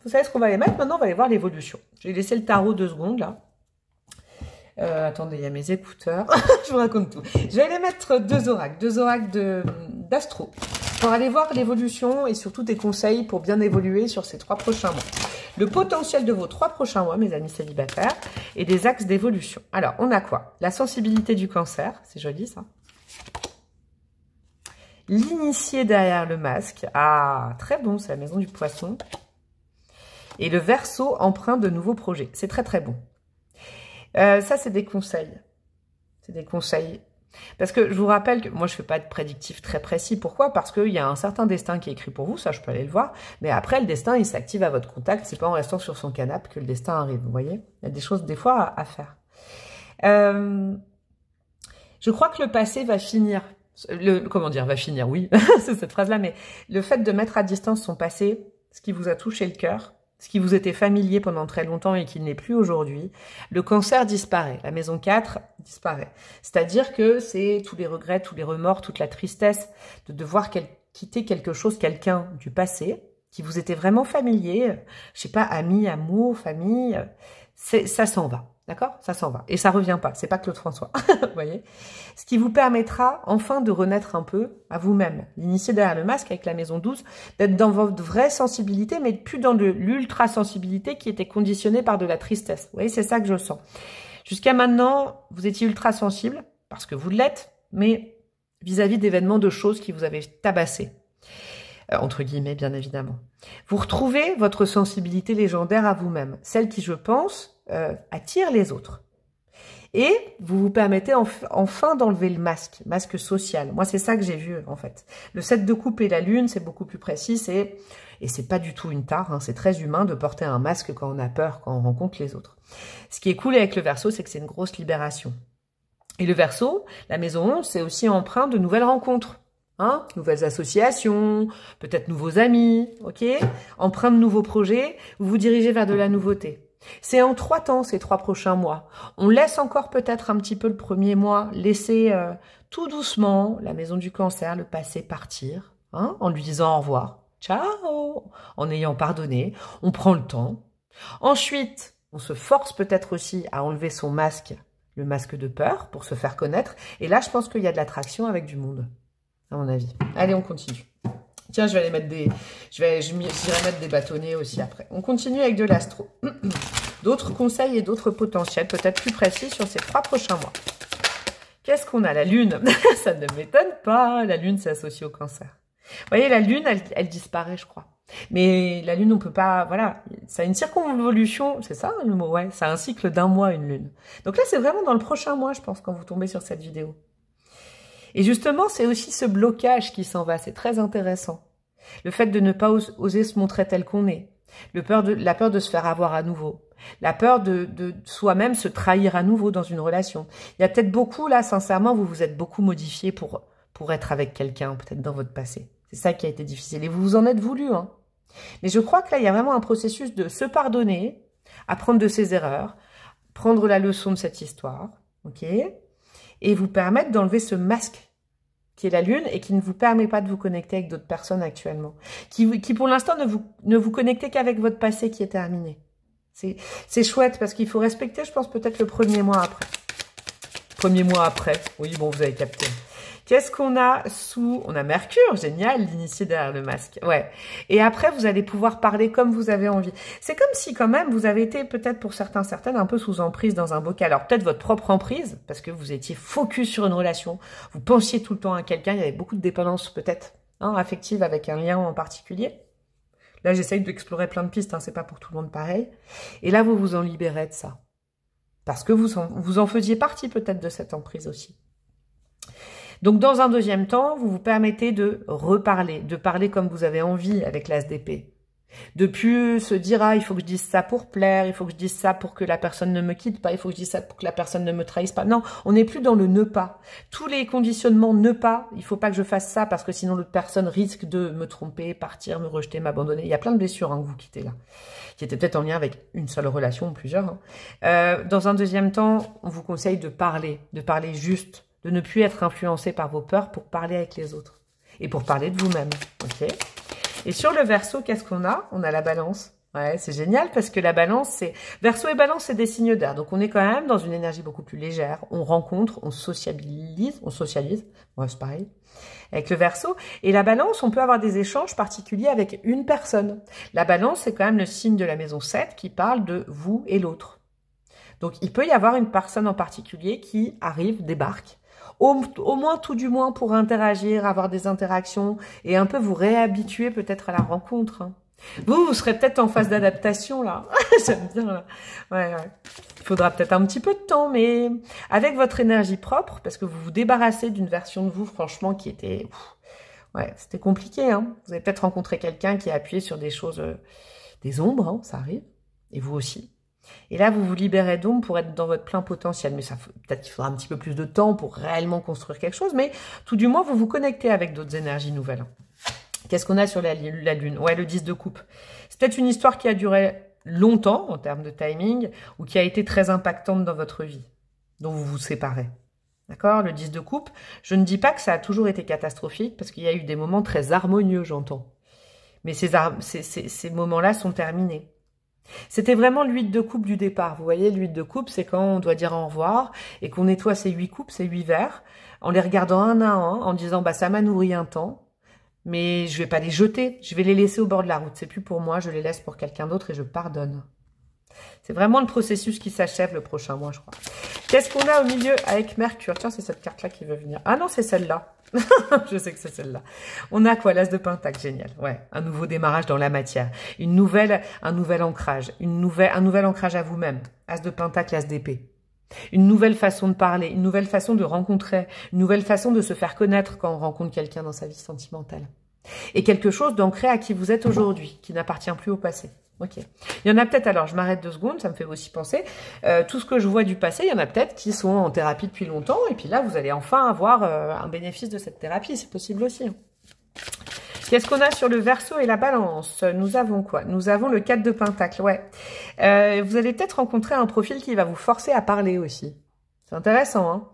Vous savez ce qu'on va aller mettre? Maintenant, on va aller voir l'évolution. Je vais laisser le tarot 2 secondes, là. Attendez, il y a mes écouteurs. Je vous raconte tout. Je vais aller mettre 2 oracles d'astro pour aller voir l'évolution et surtout des conseils pour bien évoluer sur ces 3 prochains mois. Le potentiel de vos 3 prochains mois, mes amis célibataires, et des axes d'évolution. Alors, on a quoi? La sensibilité du cancer, c'est joli ça. L'initié derrière le masque. Ah, très bon, c'est la maison du poisson. Et le Verseau empreint de nouveaux projets. C'est très très bon. Ça, c'est des conseils. C'est des conseils. Parce que je vous rappelle que moi, je ne fais pas de prédictif très précis. Pourquoi? Parce qu'il y a un certain destin qui est écrit pour vous. Ça, je peux aller le voir. Mais après, le destin, il s'active à votre contact. C'est pas en restant sur son canapé que le destin arrive. Vous voyez? Il y a des choses, des fois, à faire. Je crois que le passé va finir. Comment dire? Va finir, oui. C'est cette phrase-là. Mais le fait de mettre à distance son passé, ce qui vous a touché le cœur, ce qui vous était familier pendant très longtemps et qui ne l'est plus aujourd'hui, le cancer disparaît, la maison 4 disparaît. C'est-à-dire que c'est tous les regrets, tous les remords, toute la tristesse de devoir quitter quelque chose, quelqu'un du passé, qui vous était vraiment familier, je sais pas, amis, amour, famille, ça s'en va. D'accord? Ça s'en va. Et ça revient pas. C'est pas Claude François. Vous voyez? Ce qui vous permettra enfin de renaître un peu à vous-même. L'initié derrière le masque avec la maison 12, d'être dans votre vraie sensibilité, mais plus dans de l'ultra-sensibilité qui était conditionnée par de la tristesse. Vous voyez? C'est ça que je sens. Jusqu'à maintenant, vous étiez ultra-sensible, parce que vous l'êtes, mais vis-à-vis d'événements, de choses qui vous avaient tabassé. Entre guillemets, bien évidemment. Vous retrouvez votre sensibilité légendaire à vous-même. Celle qui, je pense, attire les autres. Et vous vous permettez enfin d'enlever le masque social. Moi, c'est ça que j'ai vu, en fait. Le 7 de coupe et la lune, c'est beaucoup plus précis. Et c'est pas du tout une tare, hein, c'est très humain de porter un masque quand on a peur, quand on rencontre les autres. Ce qui est cool avec le Verseau, c'est que c'est une grosse libération. Et le Verseau, la maison 11, c'est aussi empreint de nouvelles rencontres. Hein, nouvelles associations, peut-être nouveaux amis, ok? Empreint de nouveaux projets, vous vous dirigez vers de la nouveauté. C'est en 3 temps, ces 3 prochains mois. On laisse encore peut-être un petit peu le premier mois, laisser tout doucement la maison du cancer, le passé partir, hein, en lui disant au revoir, ciao, en ayant pardonné, on prend le temps. Ensuite, on se force peut-être aussi à enlever son masque, le masque de peur, pour se faire connaître. Et là, je pense qu'il y a de l'attraction avec du monde, à mon avis. Allez, on continue. Tiens, je vais aller mettre j'irai mettre des bâtonnets aussi après. On continue avec de l'astro. D'autres conseils et d'autres potentiels, peut-être plus précis sur ces 3 prochains mois. Qu'est-ce qu'on a? La lune. Ça ne m'étonne pas. La lune, c'est associé au cancer. Vous voyez, la lune, elle disparaît, je crois. Mais la lune, on peut pas... Voilà, ça a une circonvolution. C'est ça le mot? Ouais, ça a un cycle d'1 mois, une lune. Donc là, c'est vraiment dans le prochain mois, je pense, quand vous tombez sur cette vidéo. Et justement, c'est aussi ce blocage qui s'en va. C'est très intéressant. Le fait de ne pas oser se montrer tel qu'on est. La peur de se faire avoir à nouveau. La peur de soi-même se trahir à nouveau dans une relation. Il y a peut-être beaucoup, là, sincèrement, vous vous êtes beaucoup modifié pour être avec quelqu'un, peut-être dans votre passé. C'est ça qui a été difficile. Et vous vous en êtes voulu, hein. Mais je crois que là, il y a vraiment un processus de se pardonner, apprendre de ses erreurs, prendre la leçon de cette histoire, ok, et vous permettre d'enlever ce masque qui est la lune et qui ne vous permet pas de vous connecter avec d'autres personnes actuellement, qui pour l'instant ne vous connectez qu'avec votre passé qui est terminé. C'est chouette parce qu'il faut respecter, je pense, peut-être le premier mois après. Premier mois après, oui, bon, vous avez capté. Qu'est-ce qu'on a sous... On a Mercure, génial, l'initié derrière le masque. Ouais. Et après, vous allez pouvoir parler comme vous avez envie. C'est comme si, quand même, vous avez été, peut-être pour certains, certaines, un peu sous emprise dans un bocal. Alors, peut-être votre propre emprise, parce que vous étiez focus sur une relation. Vous pensiez tout le temps à quelqu'un. Il y avait beaucoup de dépendance, peut-être, hein, affective avec un lien en particulier. Là, j'essaye d'explorer plein de pistes. Hein, c'est pas pour tout le monde pareil. Et là, vous vous en libérez de ça. Parce que vous en faisiez partie, peut-être, de cette emprise aussi. Donc, dans un deuxième temps, vous vous permettez de reparler, de parler comme vous avez envie avec l'as d'épée. De plus se dire, ah, il faut que je dise ça pour plaire, il faut que je dise ça pour que la personne ne me quitte pas, il faut que je dise ça pour que la personne ne me trahisse pas. Non, on n'est plus dans le ne pas. Tous les conditionnements ne pas, il faut pas que je fasse ça parce que sinon l'autre personne risque de me tromper, partir, me rejeter, m'abandonner. Il y a plein de blessures hein, que vous quittez là, qui étaient peut-être en lien avec une seule relation ou plusieurs. Hein. Dans un deuxième temps, on vous conseille de parler juste, de ne plus être influencé par vos peurs pour parler avec les autres et pour parler de vous-même. Ok. Et sur le Verseau, qu'est-ce qu'on a? On a la Balance. Ouais, c'est génial parce que la Balance, c'est... Verseau et Balance, c'est des signes d'air. Donc, on est quand même dans une énergie beaucoup plus légère. On rencontre, on socialise. Ouais, c'est pareil. Avec le Verseau. Et la Balance, on peut avoir des échanges particuliers avec une personne. La Balance, c'est quand même le signe de la maison 7 qui parle de vous et l'autre. Donc, il peut y avoir une personne en particulier qui arrive, débarque, au moins, tout du moins, pour interagir, avoir des interactions et un peu vous réhabituer peut-être à la rencontre. Hein. Vous serez peut-être en phase d'adaptation, là. J'aime bien, là. Ouais. Il faudra peut-être un petit peu de temps, mais avec votre énergie propre, parce que vous vous débarrassez d'une version de vous, franchement, qui était... Ouais, c'était compliqué, hein. Vous avez peut-être rencontré quelqu'un qui a appuyé sur des choses, des ombres, hein, ça arrive, et vous aussi. Et là, vous vous libérez d'ombre pour être dans votre plein potentiel. Mais ça, peut-être qu'il faudra un petit peu plus de temps pour réellement construire quelque chose. Mais tout du moins, vous vous connectez avec d'autres énergies nouvelles. Qu'est-ce qu'on a sur la Lune? Ouais, le 10 de coupe. C'est peut-être une histoire qui a duré longtemps en termes de timing ou qui a été très impactante dans votre vie, dont vous vous séparez. D'accord? Le 10 de coupe, je ne dis pas que ça a toujours été catastrophique parce qu'il y a eu des moments très harmonieux, j'entends. Mais ces moments-là sont terminés. C'était vraiment l'huile de coupe du départ. Vous voyez, l'huile de coupe, c'est quand on doit dire au revoir et qu'on nettoie ces 8 coupes, ces 8 verres, en les regardant un à un, en disant, bah, ça m'a nourri un temps, mais je vais pas les jeter, je vais les laisser au bord de la route. C'est plus pour moi, je les laisse pour quelqu'un d'autre et je pardonne. C'est vraiment le processus qui s'achève le prochain mois, je crois. Qu'est-ce qu'on a au milieu avec Mercure? Tiens, c'est cette carte-là qui veut venir. Ah non, c'est celle-là. Je sais que c'est celle-là. On a quoi? L'As de Pentacle, génial. Ouais, un nouveau démarrage dans la matière. Un nouvel ancrage. Un nouvel ancrage à vous-même. As de Pentacle, As d'épée. Une nouvelle façon de parler, une nouvelle façon de rencontrer, une nouvelle façon de se faire connaître quand on rencontre quelqu'un dans sa vie sentimentale. Et quelque chose d'ancré à qui vous êtes aujourd'hui, qui n'appartient plus au passé. Ok. Il y en a peut-être, alors je m'arrête 2 secondes, ça me fait aussi penser, tout ce que je vois du passé, il y en a peut-être qui sont en thérapie depuis longtemps, et puis là, vous allez enfin avoir un bénéfice de cette thérapie, c'est possible aussi. Qu'est-ce qu'on a sur le Verseau et la Balance? Nous avons quoi? Nous avons le 4 de Pentacle, ouais. Vous allez peut-être rencontrer un profil qui va vous forcer à parler aussi. C'est intéressant,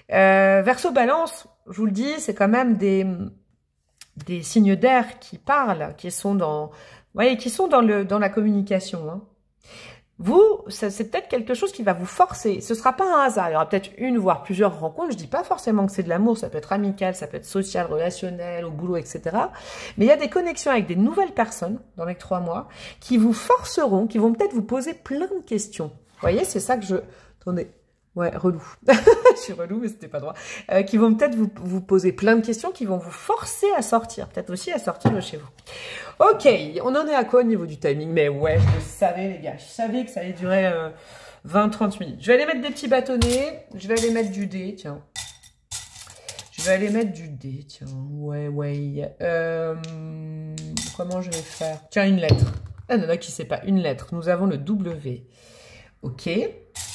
hein. Verseau, Balance, je vous le dis, c'est quand même des signes d'air qui parlent, qui sont dans... Vous voyez, qui sont dans la communication. Hein. Vous, c'est peut-être quelque chose qui va vous forcer. Ce ne sera pas un hasard. Il y aura peut-être une, voire plusieurs rencontres. Je ne dis pas forcément que c'est de l'amour. Ça peut être amical, ça peut être social, relationnel, au boulot, etc. Mais il y a des connexions avec des nouvelles personnes dans les 3 mois qui vous forceront, qui vont peut-être vous poser plein de questions. Vous voyez, c'est ça que je... Attendez. Ouais, relou. Je suis relou, mais c'était pas droit. Qui vont peut-être vous poser plein de questions, qui vont vous forcer à sortir. Peut-être aussi à sortir de chez vous. Ok, on en est à quoi au niveau du timing? Mais ouais, je le savais, les gars. Je savais que ça allait durer 20-30 minutes. Je vais aller mettre des petits bâtonnets. Je vais aller mettre du dé, tiens. Je vais aller mettre du dé, tiens. Ouais. Comment je vais faire? Tiens, une lettre. Ah, non, qui sait pas. Une lettre. Nous avons le W. Ok.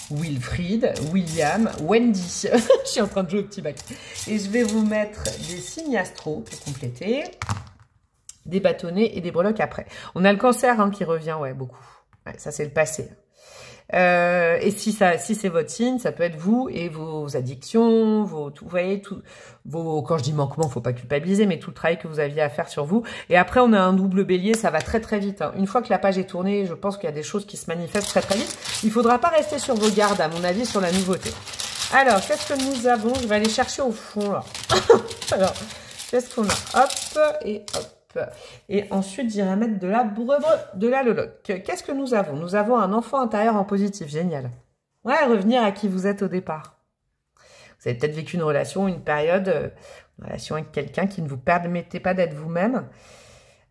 Wilfried, William, Wendy. Je suis en train de jouer au petit bac. Et je vais vous mettre des signes astro pour compléter. des bâtonnets et des breloques après. On a le cancer qui revient, ouais, beaucoup. Ouais, ça, c'est le passé. Et si c'est votre signe, ça peut être vous et vos addictions, vous voyez, quand je dis manquement, faut pas culpabiliser, mais tout le travail que vous aviez à faire sur vous. Et après, on a un double bélier, ça va très très vite. Une fois que la page est tournée, je pense qu'il y a des choses qui se manifestent très très vite. Il faudra pas rester sur vos gardes, à mon avis, sur la nouveauté. Alors, qu'est-ce que nous avons? Je vais aller chercher au fond, là. Alors, qu'est-ce qu'on a? Hop, et hop. Et ensuite, j'irai mettre de la de la loloque. Qu'est-ce que nous avons? Nous avons un enfant intérieur en positif. Génial. Ouais, revenir à qui vous êtes au départ. Vous avez peut-être vécu une relation, une période, une relation avec quelqu'un qui ne vous permettait pas d'être vous-même,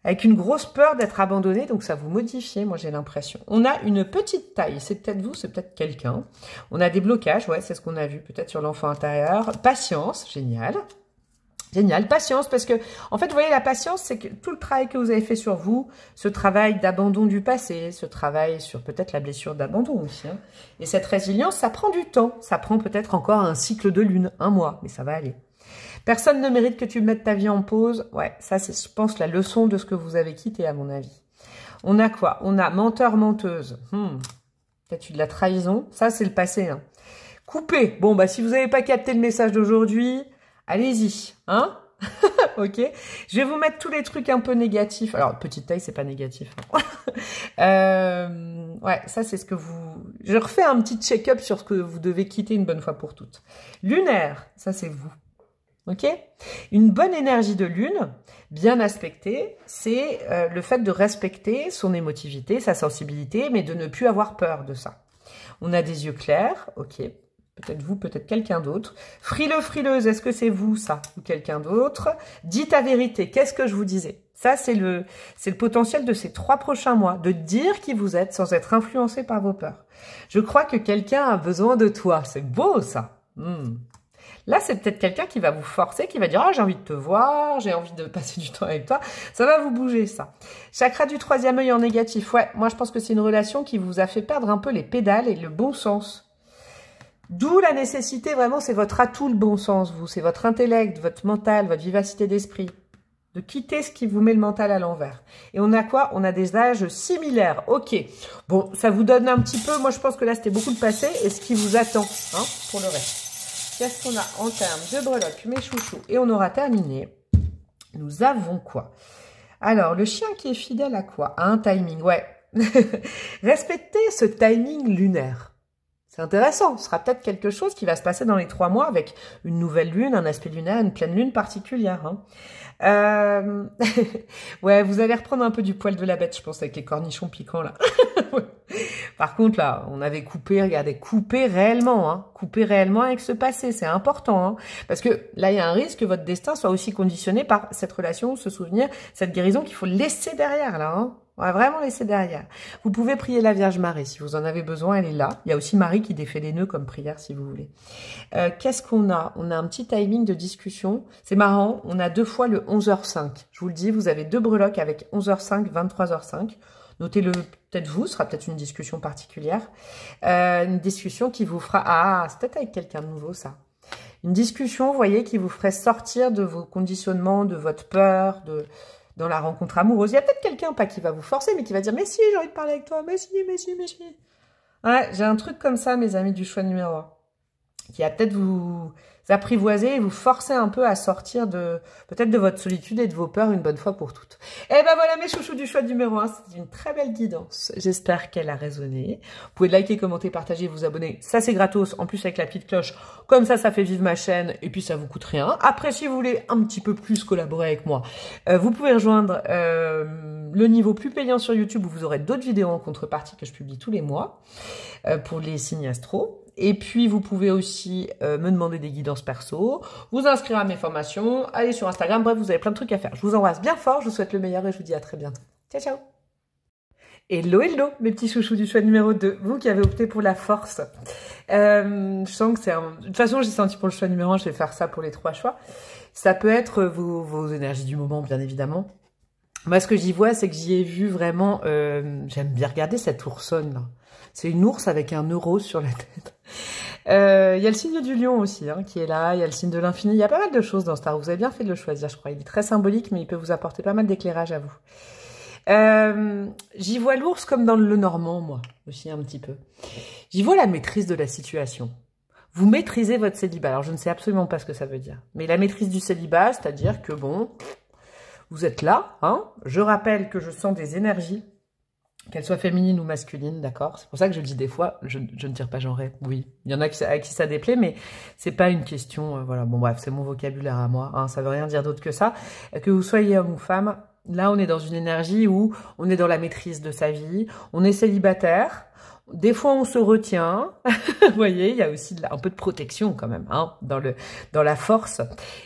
avec une grosse peur d'être abandonné, donc ça vous modifiait, moi j'ai l'impression. On a une petite taille, c'est peut-être vous, c'est peut-être quelqu'un. On a des blocages, ouais, c'est ce qu'on a vu peut-être sur l'enfant intérieur. Patience, génial. Génial, patience, parce que, en fait, vous voyez, la patience, c'est que tout le travail que vous avez fait sur vous, ce travail d'abandon du passé, ce travail sur peut-être la blessure d'abandon aussi, et cette résilience, ça prend du temps. Ça prend peut-être encore un cycle de lune, 1 mois, mais ça va aller. Personne ne mérite que tu mettes ta vie en pause. Ouais, ça, c'est, je pense, la leçon de ce que vous avez quitté, à mon avis. On a quoi? On a menteur, menteuse. Peut-être eu de la trahison. Ça, c'est le passé. Coupé. Bon, bah, si vous n'avez pas capté le message d'aujourd'hui... Allez-y, hein. Ok. Je vais vous mettre tous les trucs un peu négatifs. Alors, petite taille, c'est pas négatif. Ouais, ça, c'est ce que vous... Je refais un petit check-up sur ce que vous devez quitter une bonne fois pour toutes. Lunaire, ça, c'est vous. Ok. Une bonne énergie de lune, bien aspectée, c'est le fait de respecter son émotivité, sa sensibilité, mais de ne plus avoir peur de ça. On a des yeux clairs, ok. Peut-être vous, peut-être quelqu'un d'autre. Frileux, frileuse, est-ce que c'est vous, ça, ou quelqu'un d'autre? Dites ta vérité. Qu'est-ce que je vous disais? Ça, c'est le potentiel de ces 3 prochains mois, de dire qui vous êtes sans être influencé par vos peurs. Je crois que quelqu'un a besoin de toi. C'est beau, ça. Là, c'est peut-être quelqu'un qui va vous forcer, qui va dire « Ah, j'ai envie de te voir, j'ai envie de passer du temps avec toi. » Ça va vous bouger, ça. Chakra du 3e œil en négatif. Ouais, moi, je pense que c'est une relation qui vous a fait perdre un peu les pédales et le bon sens. D'où la nécessité, vraiment, c'est votre atout, le bon sens, vous. C'est votre intellect, votre mental, votre vivacité d'esprit. De quitter ce qui vous met le mental à l'envers. Et on a quoi? On a des âges similaires. Ok. Bon, ça vous donne un petit peu... Moi, je pense que là, c'était beaucoup de passé. Et ce qui vous attend, pour le reste. Qu'est-ce qu'on a en termes de breloques, mes chouchous? Et on aura terminé. Nous avons quoi? Alors, le chien qui est fidèle à quoi? À un timing, ouais. Respectez ce timing lunaire. C'est intéressant, ce sera peut-être quelque chose qui va se passer dans les 3 mois avec une nouvelle lune, un aspect lunaire, une pleine lune particulière. Ouais, vous allez reprendre un peu du poil de la bête, je pense, avec les cornichons piquants, là. Par contre, là, on avait coupé, regardez, coupé réellement, coupé réellement avec ce passé, c'est important, parce que là, il y a un risque que votre destin soit aussi conditionné par cette relation, ce souvenir, cette guérison qu'il faut laisser derrière, là, On va vraiment laisser derrière. Vous pouvez prier la Vierge Marie. Si vous en avez besoin, elle est là. Il y a aussi Marie qui défait les nœuds comme prière, si vous voulez. Qu'est-ce qu'on a? On a un petit timing de discussion. C'est marrant, on a 2 fois le 11h05. Je vous le dis, vous avez 2 breloques avec 11h05, 23h05. Notez-le peut-être vous, ce sera peut-être une discussion particulière. Une discussion qui vous fera... Ah, c'est peut-être avec quelqu'un de nouveau, ça. Une discussion, vous voyez, qui vous ferait sortir de vos conditionnements, de votre peur, dans la rencontre amoureuse. Il y a peut-être quelqu'un, pas qui va vous forcer, mais qui va dire « Mais si, j'ai envie de parler avec toi, mais si, mais si, mais si. » Ouais, j'ai un truc comme ça, mes amis du choix numéro 1, qui va peut-être vous apprivoiser et vous forcer un peu à sortir peut-être de votre solitude et de vos peurs une bonne fois pour toutes. Et ben voilà mes chouchous du choix numéro 1, c'est une très belle guidance. J'espère qu'elle a résonné. Vous pouvez liker, commenter, partager, vous abonner. Ça c'est gratos, en plus avec la petite cloche. Comme ça fait vivre ma chaîne et puis ça vous coûte rien. Après, si vous voulez un petit peu plus collaborer avec moi, vous pouvez rejoindre le niveau plus payant sur YouTube où vous aurez d'autres vidéos en contrepartie que je publie tous les mois pour les signes astro. Et puis, vous pouvez aussi me demander des guidances perso, vous inscrire à mes formations, aller sur Instagram. Bref, vous avez plein de trucs à faire. Je vous embrasse bien fort, je vous souhaite le meilleur et je vous dis à très bientôt. Ciao, ciao. Hello, hello, mes petits chouchous du choix numéro 2. Vous qui avez opté pour la force. Je sens que c'est De toute façon, j'ai senti pour le choix numéro 1, je vais faire ça pour les 3 choix. Ça peut être vos énergies du moment, bien évidemment. Moi, ce que j'y vois, c'est que j'y ai vu vraiment... J'aime bien regarder cette oursonne, là. C'est une ours avec un euro sur la tête. Il y a le signe du lion aussi hein, qui est là, il y a le signe de l'infini, il y a pas mal de choses dans ce tarot. Vous avez bien fait de le choisir, je crois. Il est très symbolique, mais il peut vous apporter pas mal d'éclairage à vous. J'y vois l'ours comme dans le Normand, moi, aussi un petit peu. J'y vois la maîtrise de la situation. Vous maîtrisez votre célibat. Alors, je ne sais absolument pas ce que ça veut dire. Mais la maîtrise du célibat, c'est-à-dire que, bon, vous êtes là. Hein. Je rappelle que je sens des énergies, qu'elles soient féminines ou masculines, d'accord? C'est pour ça que je dis des fois, je ne tire pas genré. Oui, il y en a à qui ça déplaît, mais c'est pas une question... voilà, bon bref, c'est mon vocabulaire à moi. Hein, ça veut rien dire d'autre que ça. Que vous soyez homme ou femme, là, on est dans une énergie où on est dans la maîtrise de sa vie. On est célibataire. Des fois, on se retient. Vous voyez, il y a aussi un peu de protection quand même, hein, dans la force.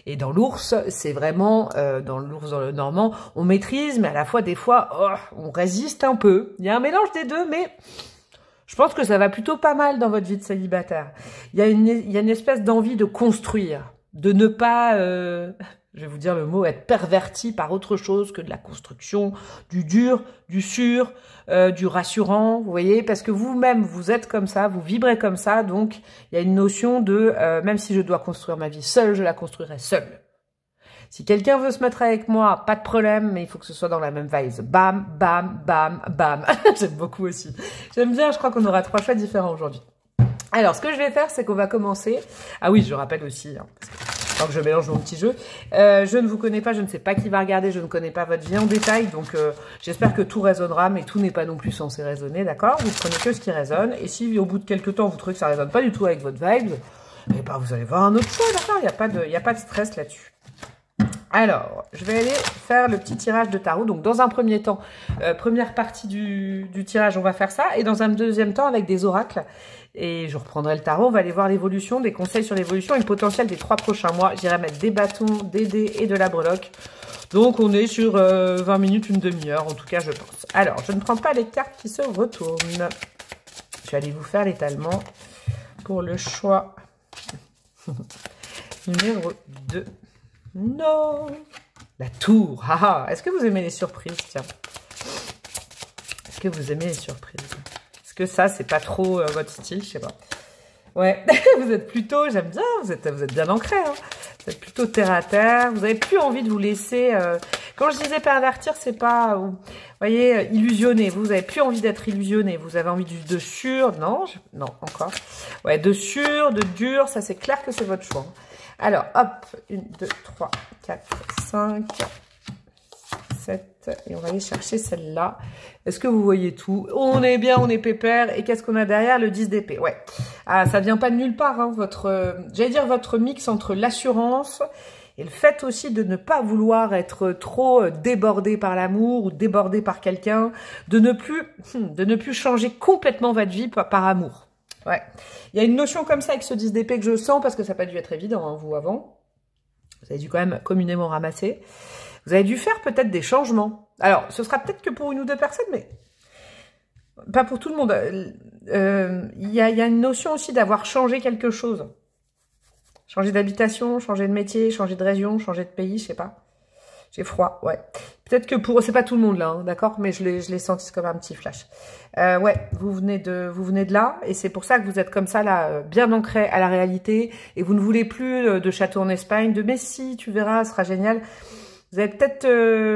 Et dans l'ours, c'est vraiment, dans l'ours, dans le Normand, on maîtrise, mais à la fois, des fois, oh, on résiste un peu. Il y a un mélange des deux, mais je pense que ça va plutôt pas mal dans votre vie de célibataire. Il y a une espèce d'envie de construire, de ne pas... je vais vous dire le mot, être perverti par autre chose que de la construction, du dur, du sûr, du rassurant, vous voyez, parce que vous-même, vous êtes comme ça, vous vibrez comme ça, donc il y a une notion de, même si je dois construire ma vie seule, je la construirai seule. Si quelqu'un veut se mettre avec moi, pas de problème, mais il faut que ce soit dans la même vibe. Bam, bam, bam, bam. J'aime beaucoup aussi. J'aime bien, je crois qu'on aura 3 choix différents aujourd'hui. Alors, ce que je vais faire, c'est qu'on va commencer... Ah oui, je rappelle aussi... Hein, tant que je mélange mon petit jeu. Je ne vous connais pas, je ne sais pas qui va regarder, je ne connais pas votre vie en détail, donc j'espère que tout résonnera, mais tout n'est pas non plus censé résonner, d'accord? Vous prenez que ce qui résonne, et si au bout de quelques temps vous trouvez que ça ne résonne pas du tout avec votre vibe, eh ben, vous allez voir un autre choix, d'accord? Il n'y a pas de stress là-dessus. Alors, je vais aller faire le petit tirage de tarot. Donc, dans un premier temps, première partie du tirage, on va faire ça. Et dans un deuxième temps, avec des oracles. Et je reprendrai le tarot. On va aller voir l'évolution, des conseils sur l'évolution et le potentiel des 3 prochains mois. J'irai mettre des bâtons, des dés et de la breloque. Donc, on est sur 20 minutes, une demi-heure. En tout cas, je pense. Alors, je ne prends pas les cartes qui se retournent. Je vais aller vous faire l'étalement pour le choix numéro 2. Non, la tour. Ah, est-ce que vous aimez les surprises? Tiens, est-ce que vous aimez les surprises? Est-ce que ça, c'est pas trop votre style? Je sais pas. Ouais, vous êtes plutôt, j'aime bien, vous êtes bien ancré. Hein. Vous êtes plutôt terre à terre. Vous avez plus envie de vous laisser. Quand je disais pervertir, c'est pas, vous voyez, illusionner. Vous avez plus envie d'être illusionné. Vous avez envie de sûr. Non, non, encore. Ouais, de sûr, de dur. Ça, c'est clair que c'est votre choix. Alors, hop, 1, 2, 3, 4, 5, 7, et on va aller chercher celle-là. Est-ce que vous voyez tout? On est bien, on est pépère, et qu'est-ce qu'on a derrière? Le 10 d'épée, ouais. Ah, ça vient pas de nulle part, hein, j'allais dire votre mix entre l'assurance et le fait aussi de ne pas vouloir être trop débordé par l'amour ou débordé par quelqu'un, de ne plus changer complètement votre vie par amour. Ouais, il y a une notion comme ça avec ce 10 d'épée que je sens, parce que ça n'a pas dû être évident, hein, vous, avant. Vous avez dû quand même communément ramasser. Vous avez dû faire peut-être des changements. Alors, ce sera peut-être que pour 1 ou 2 personnes, mais pas pour tout le monde. Il y a une notion aussi d'avoir changé quelque chose. Changer d'habitation, changer de métier, changer de région, changer de pays, je sais pas. J'ai froid, ouais. Peut-être que c'est pas tout le monde là, hein, d'accord, mais je l'ai senti comme un petit flash. Ouais, vous venez de là, et c'est pour ça que vous êtes comme ça là, bien ancré à la réalité, et vous ne voulez plus de château en Espagne, de Messi, tu verras, ce sera génial. Vous avez peut-être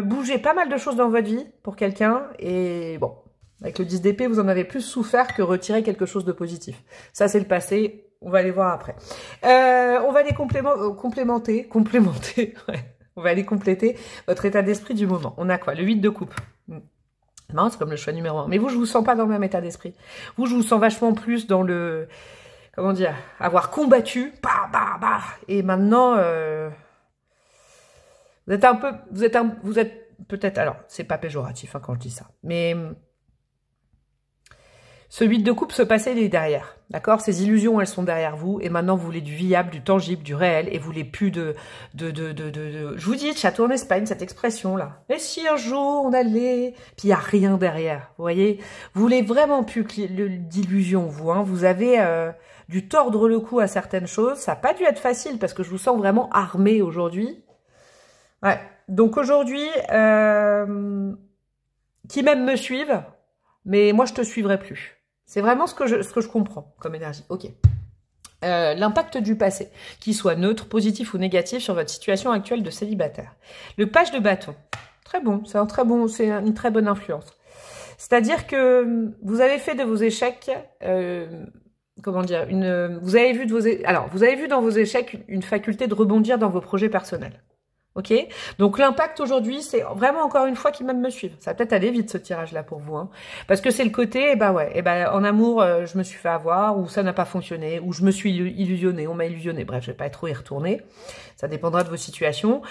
bougé pas mal de choses dans votre vie pour quelqu'un, et bon, avec le 10 d'épée, vous en avez plus souffert que retirer quelque chose de positif. Ça, c'est le passé, on va aller voir après. On va les complémenter, ouais. On va aller compléter votre état d'esprit du moment. On a quoi? Le 8 de coupe. Non, c'est comme le choix numéro 1. Mais vous, je vous sens pas dans le même état d'esprit. Vous, je vous sens vachement plus dans le... Comment dire? Avoir combattu. Bah, bah, bah. Et maintenant, vous êtes peut-être... Alors, c'est pas péjoratif hein, quand je dis ça. Mais... Ce 8 de coupe, ce passé, il est derrière. D'accord? Ces illusions, elles sont derrière vous. Et maintenant, vous voulez du viable, du tangible, du réel. Et vous voulez plus je vous dis, château en Espagne, cette expression-là. Et si un jour, on allait... Puis il n'y a rien derrière. Vous voyez? Vous voulez vraiment plus d'illusions, vous. Hein. Vous avez dû tordre le cou à certaines choses. Ça n'a pas dû être facile parce que je vous sens vraiment armé aujourd'hui. Ouais. Donc aujourd'hui, qui même me suivent, mais moi, je te suivrai plus. C'est vraiment ce que je comprends comme énergie. Ok. l'impact du passé, qu'il soit neutre, positif ou négatif sur votre situation actuelle de célibataire. Le page de bâton, très bon, c'est une très bonne influence. C'est-à-dire que vous avez fait de vos échecs, comment dire, vous avez vu dans vos échecs une faculté de rebondir dans vos projets personnels. Ok, donc l'impact aujourd'hui, c'est vraiment encore une fois qu'ils même me suivent. Ça va peut-être aller vite ce tirage-là pour vous, hein, parce que c'est le côté, en amour, je me suis fait avoir, ou ça n'a pas fonctionné, ou je me suis illusionné, on m'a illusionné. Bref, je vais pas trop y retourner. Ça dépendra de vos situations.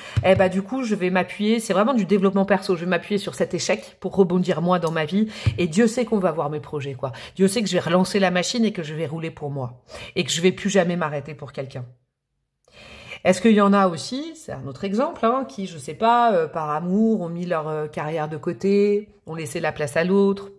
Du coup, je vais m'appuyer. C'est vraiment du développement perso. Je vais m'appuyer sur cet échec pour rebondir moi dans ma vie. Et Dieu sait qu'on va voir mes projets, quoi. Dieu sait que je vais relancer la machine et que je vais rouler pour moi et que je vais plus jamais m'arrêter pour quelqu'un. Est-ce qu'il y en a aussi, c'est un autre exemple, hein, qui, je sais pas, par amour, ont mis leur carrière de côté, ont laissé la place à l'autre.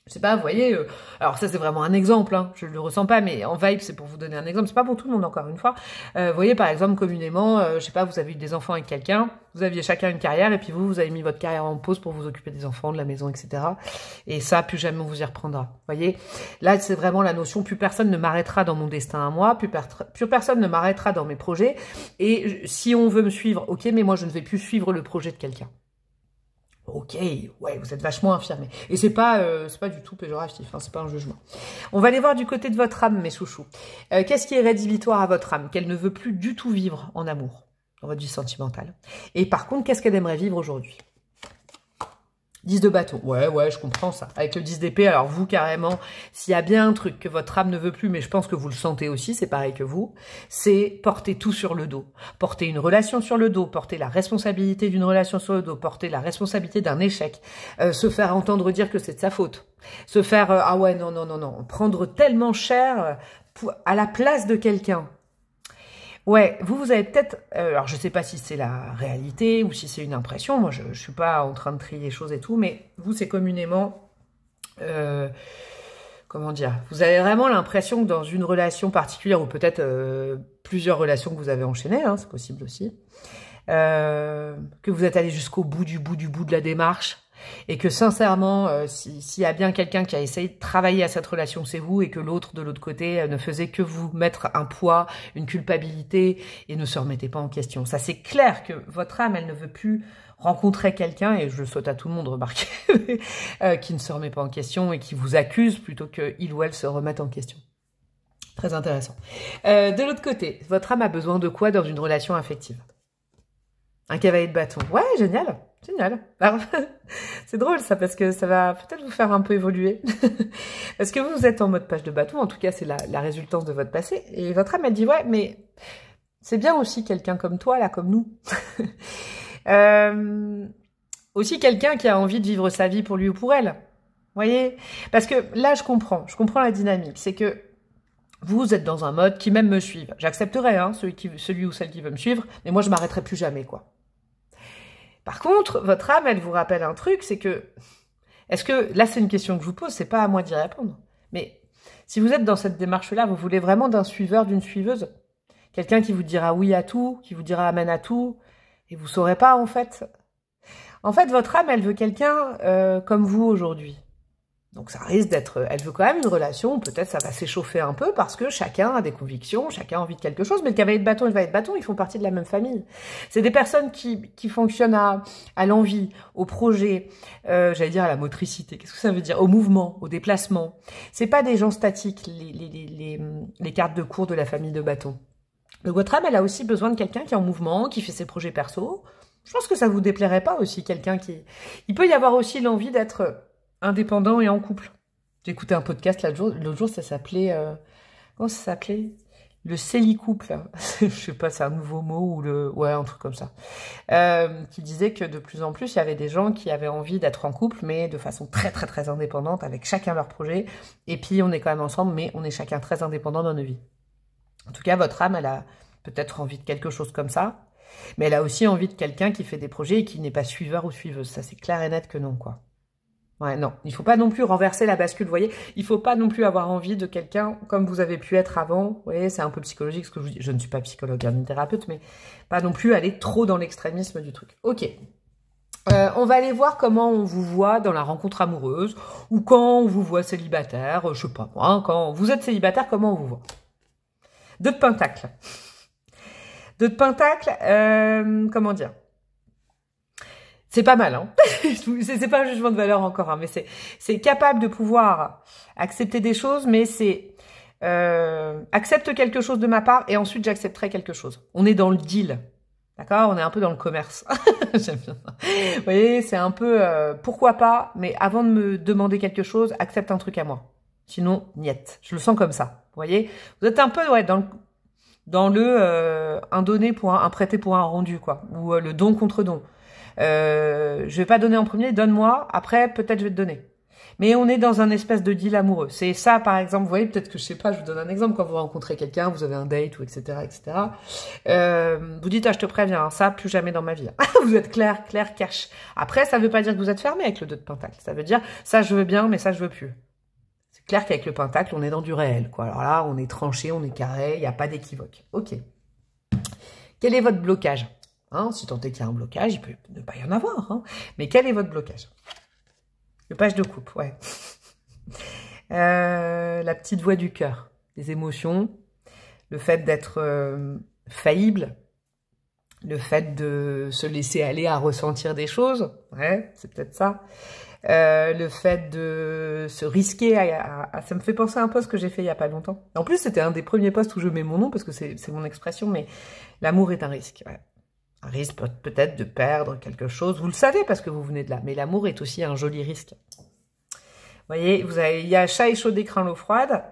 Je sais pas, vous voyez, alors ça c'est vraiment un exemple, hein, je le ressens pas, mais en vibe c'est pour vous donner un exemple, c'est pas pour tout le monde encore une fois. Vous voyez par exemple communément, je sais pas, vous avez eu des enfants avec quelqu'un, vous aviez chacun une carrière et puis vous avez mis votre carrière en pause pour vous occuper des enfants, de la maison, etc. Et ça, plus jamais on vous y reprendra. Vous voyez, là c'est vraiment la notion, plus personne ne m'arrêtera dans mon destin à moi, plus personne ne m'arrêtera dans mes projets. Et si on veut me suivre, ok, mais moi je ne vais plus suivre le projet de quelqu'un. Ok, ouais, vous êtes vachement affirmé. Et c'est pas du tout péjoratif, hein, c'est pas un jugement. On va aller voir du côté de votre âme, mes chouchous. Qu'est-ce qui est rédhibitoire à votre âme? Qu'elle ne veut plus du tout vivre en amour, dans votre vie sentimentale. Et par contre, qu'est-ce qu'elle aimerait vivre aujourd'hui? 10 de bâton. Ouais, je comprends ça. Avec le 10 d'épée, alors vous, carrément, s'il y a bien un truc que votre âme ne veut plus, mais je pense que vous le sentez aussi, c'est pareil que vous, c'est porter tout sur le dos. Porter une relation sur le dos, porter la responsabilité d'une relation sur le dos, porter la responsabilité d'un échec, se faire entendre dire que c'est de sa faute. Se faire, ah ouais, non, prendre tellement cher à la place de quelqu'un. Ouais, vous avez peut-être... alors, je sais pas si c'est la réalité ou si c'est une impression. Moi, je suis pas en train de trier les choses et tout, mais vous, c'est communément... comment dire? Vous avez vraiment l'impression que dans une relation particulière, ou peut-être plusieurs relations que vous avez enchaînées, hein, c'est possible aussi, que vous êtes allé jusqu'au bout de la démarche, et que sincèrement, s'il y a bien quelqu'un qui a essayé de travailler à cette relation, c'est vous, et que l'autre, de l'autre côté, ne faisait que vous mettre un poids, une culpabilité, et ne se remettez pas en question. Ça, c'est clair que votre âme, elle ne veut plus rencontrer quelqu'un, et je le souhaite à tout le monde, remarquez, qui ne se remet pas en question et qui vous accuse plutôt qu'il ou elle se remette en question. Très intéressant. De l'autre côté, votre âme a besoin de quoi dans une relation affective? Un cavalier de bâton. Ouais, génial. Génial. C'est drôle ça, parce que ça va peut-être vous faire un peu évoluer. Parce que vous êtes en mode page de bâton, en tout cas c'est la résultance de votre passé. Et votre âme, elle dit, ouais, mais c'est bien aussi quelqu'un comme toi, là, comme nous. Aussi quelqu'un qui a envie de vivre sa vie pour lui ou pour elle. Vous voyez? Parce que là, je comprends la dynamique. C'est que vous êtes dans un mode qui même me suive. J'accepterai, hein, celui ou celle qui veut me suivre, mais moi, je m'arrêterai plus jamais, quoi. Par contre, votre âme, elle vous rappelle un truc, c'est que... Est-ce que... Là, c'est une question que je vous pose, c'est pas à moi d'y répondre. Mais si vous êtes dans cette démarche-là, vous voulez vraiment d'un suiveur, d'une suiveuse? Quelqu'un qui vous dira oui à tout, qui vous dira amen à tout, et vous saurez pas, en fait. En fait, votre âme, elle veut quelqu'un comme vous aujourd'hui. Donc ça risque d'être... Elle veut quand même une relation, peut-être ça va s'échauffer un peu, parce que chacun a des convictions, chacun a envie de quelque chose, mais le cavalier de bâton et le valet de bâton, ils font partie de la même famille. C'est des personnes qui fonctionnent à l'envie, au projet, j'allais dire à la motricité, qu'est-ce que ça veut dire? Au mouvement, au déplacement. C'est pas des gens statiques, les cartes de cours de la famille de bâton. Donc votre âme, elle a aussi besoin de quelqu'un qui est en mouvement, qui fait ses projets perso. Je pense que ça vous déplairait pas aussi, quelqu'un qui... Il peut y avoir aussi l'envie d'être... indépendant et en couple. J'ai écouté un podcast l'autre jour, ça s'appelait... comment ça s'appelait? Le célicouple. Je sais pas, c'est un nouveau mot ou le... Ouais, un truc comme ça. Qui disait que de plus en plus, il y avait des gens qui avaient envie d'être en couple, mais de façon très très très indépendante, avec chacun leur projet. Et puis, on est quand même ensemble, mais on est chacun très indépendant dans nos vies. En tout cas, votre âme, elle a peut-être envie de quelque chose comme ça, mais elle a aussi envie de quelqu'un qui fait des projets et qui n'est pas suiveur ou suiveuse. Ça, c'est clair et net que non, quoi. Ouais, non, il faut pas non plus renverser la bascule, vous voyez. Il faut pas non plus avoir envie de quelqu'un comme vous avez pu être avant. Vous voyez, c'est un peu psychologique ce que je vous dis. Je ne suis pas psychologue ni thérapeute, mais pas non plus aller trop dans l'extrémisme du truc. Ok. On va aller voir comment on vous voit dans la rencontre amoureuse ou quand on vous voit célibataire, je sais pas moi, quand vous êtes célibataire, comment on vous voit. 2 de Pentacle. 2 de Pentacle, comment dire? C'est pas mal, hein. C'est pas un jugement de valeur encore, hein, mais c'est capable de pouvoir accepter des choses, mais c'est accepte quelque chose de ma part et ensuite j'accepterai quelque chose. On est dans le deal, d'accord? On est un peu dans le commerce. J'aime bien ça. Vous voyez, c'est un peu pourquoi pas, mais avant de me demander quelque chose, accepte un truc à moi. Sinon, niet. Je le sens comme ça. Vous voyez? Vous êtes un peu ouais dans le un donné pour un prêté pour un rendu, quoi, ou le don contre don. Je vais pas donner en premier, donne-moi, après peut-être je vais te donner. Mais on est dans un espèce de deal amoureux. C'est ça, par exemple, vous voyez, peut-être que je sais pas, je vous donne un exemple, quand vous rencontrez quelqu'un, vous avez un date ou etc., etc. Vous dites, ah, je te préviens, hein, ça, plus jamais dans ma vie. Vous êtes clair, cash. Après, ça veut pas dire que vous êtes fermé avec le 2 de Pentacle. Ça veut dire, ça je veux bien, mais ça je veux plus. C'est clair qu'avec le Pentacle, on est dans du réel, quoi. Alors là, on est tranché, on est carré, il n'y a pas d'équivoque. Ok. Quel est votre blocage? Hein, si tant est qu'il y a un blocage, il peut ne pas y en avoir. Hein. Mais quel est votre blocage? Le page de coupe, ouais. La petite voix du cœur, les émotions, le fait d'être faillible, le fait de se laisser aller à ressentir des choses, ouais, c'est peut-être ça. Le fait de se risquer ça me fait penser à un post que j'ai fait il y a pas longtemps. En plus, c'était un des premiers posts où je mets mon nom parce que c'est mon expression, mais l'amour est un risque, ouais. Un risque peut-être de perdre quelque chose. Vous le savez parce que vous venez de là. Mais l'amour est aussi un joli risque. Vous voyez, il y a chat échaudé, craint l'eau froide.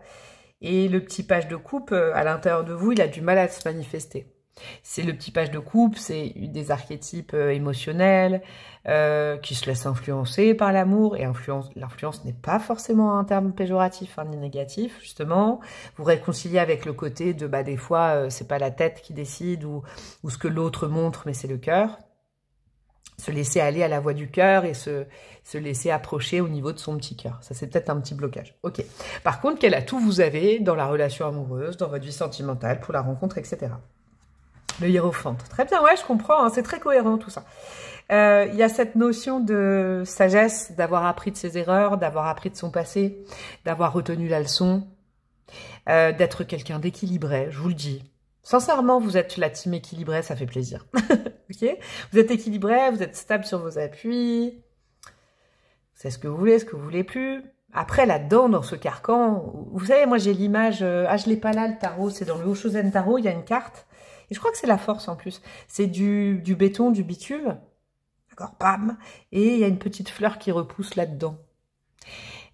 Et le petit page de coupe, à l'intérieur de vous, il a du mal à se manifester. C'est le petit page de coupe, c'est des archétypes émotionnels qui se laissent influencer par l'amour. Et l'influence n'est pas forcément un terme péjoratif ni négatif, justement. Vous réconciliez avec le côté de, des fois, c'est pas la tête qui décide ou ce que l'autre montre, mais c'est le cœur. Se laisser aller à la voix du cœur et se laisser approcher au niveau de son petit cœur. Ça, c'est peut-être un petit blocage. Ok. Par contre, quel atout vous avez dans la relation amoureuse, dans votre vie sentimentale, pour la rencontre, etc. Le hiérophante. Très bien, ouais, je comprends, hein, c'est très cohérent tout ça. Il y a cette notion de sagesse, d'avoir appris de ses erreurs, d'avoir appris de son passé, d'avoir retenu la leçon, d'être quelqu'un d'équilibré, je vous le dis. Sincèrement, vous êtes la team équilibrée, ça fait plaisir. Ok? Vous êtes équilibré, vous êtes stable sur vos appuis, c'est ce que vous voulez plus. Après, là-dedans, dans ce carcan, vous savez, moi j'ai l'image, je l'ai pas là, le tarot, c'est dans le Oshozen Tarot, il y a une carte. Et je crois que c'est la force en plus. C'est du béton, du bitume. D'accord, pam. Et il y a une petite fleur qui repousse là-dedans.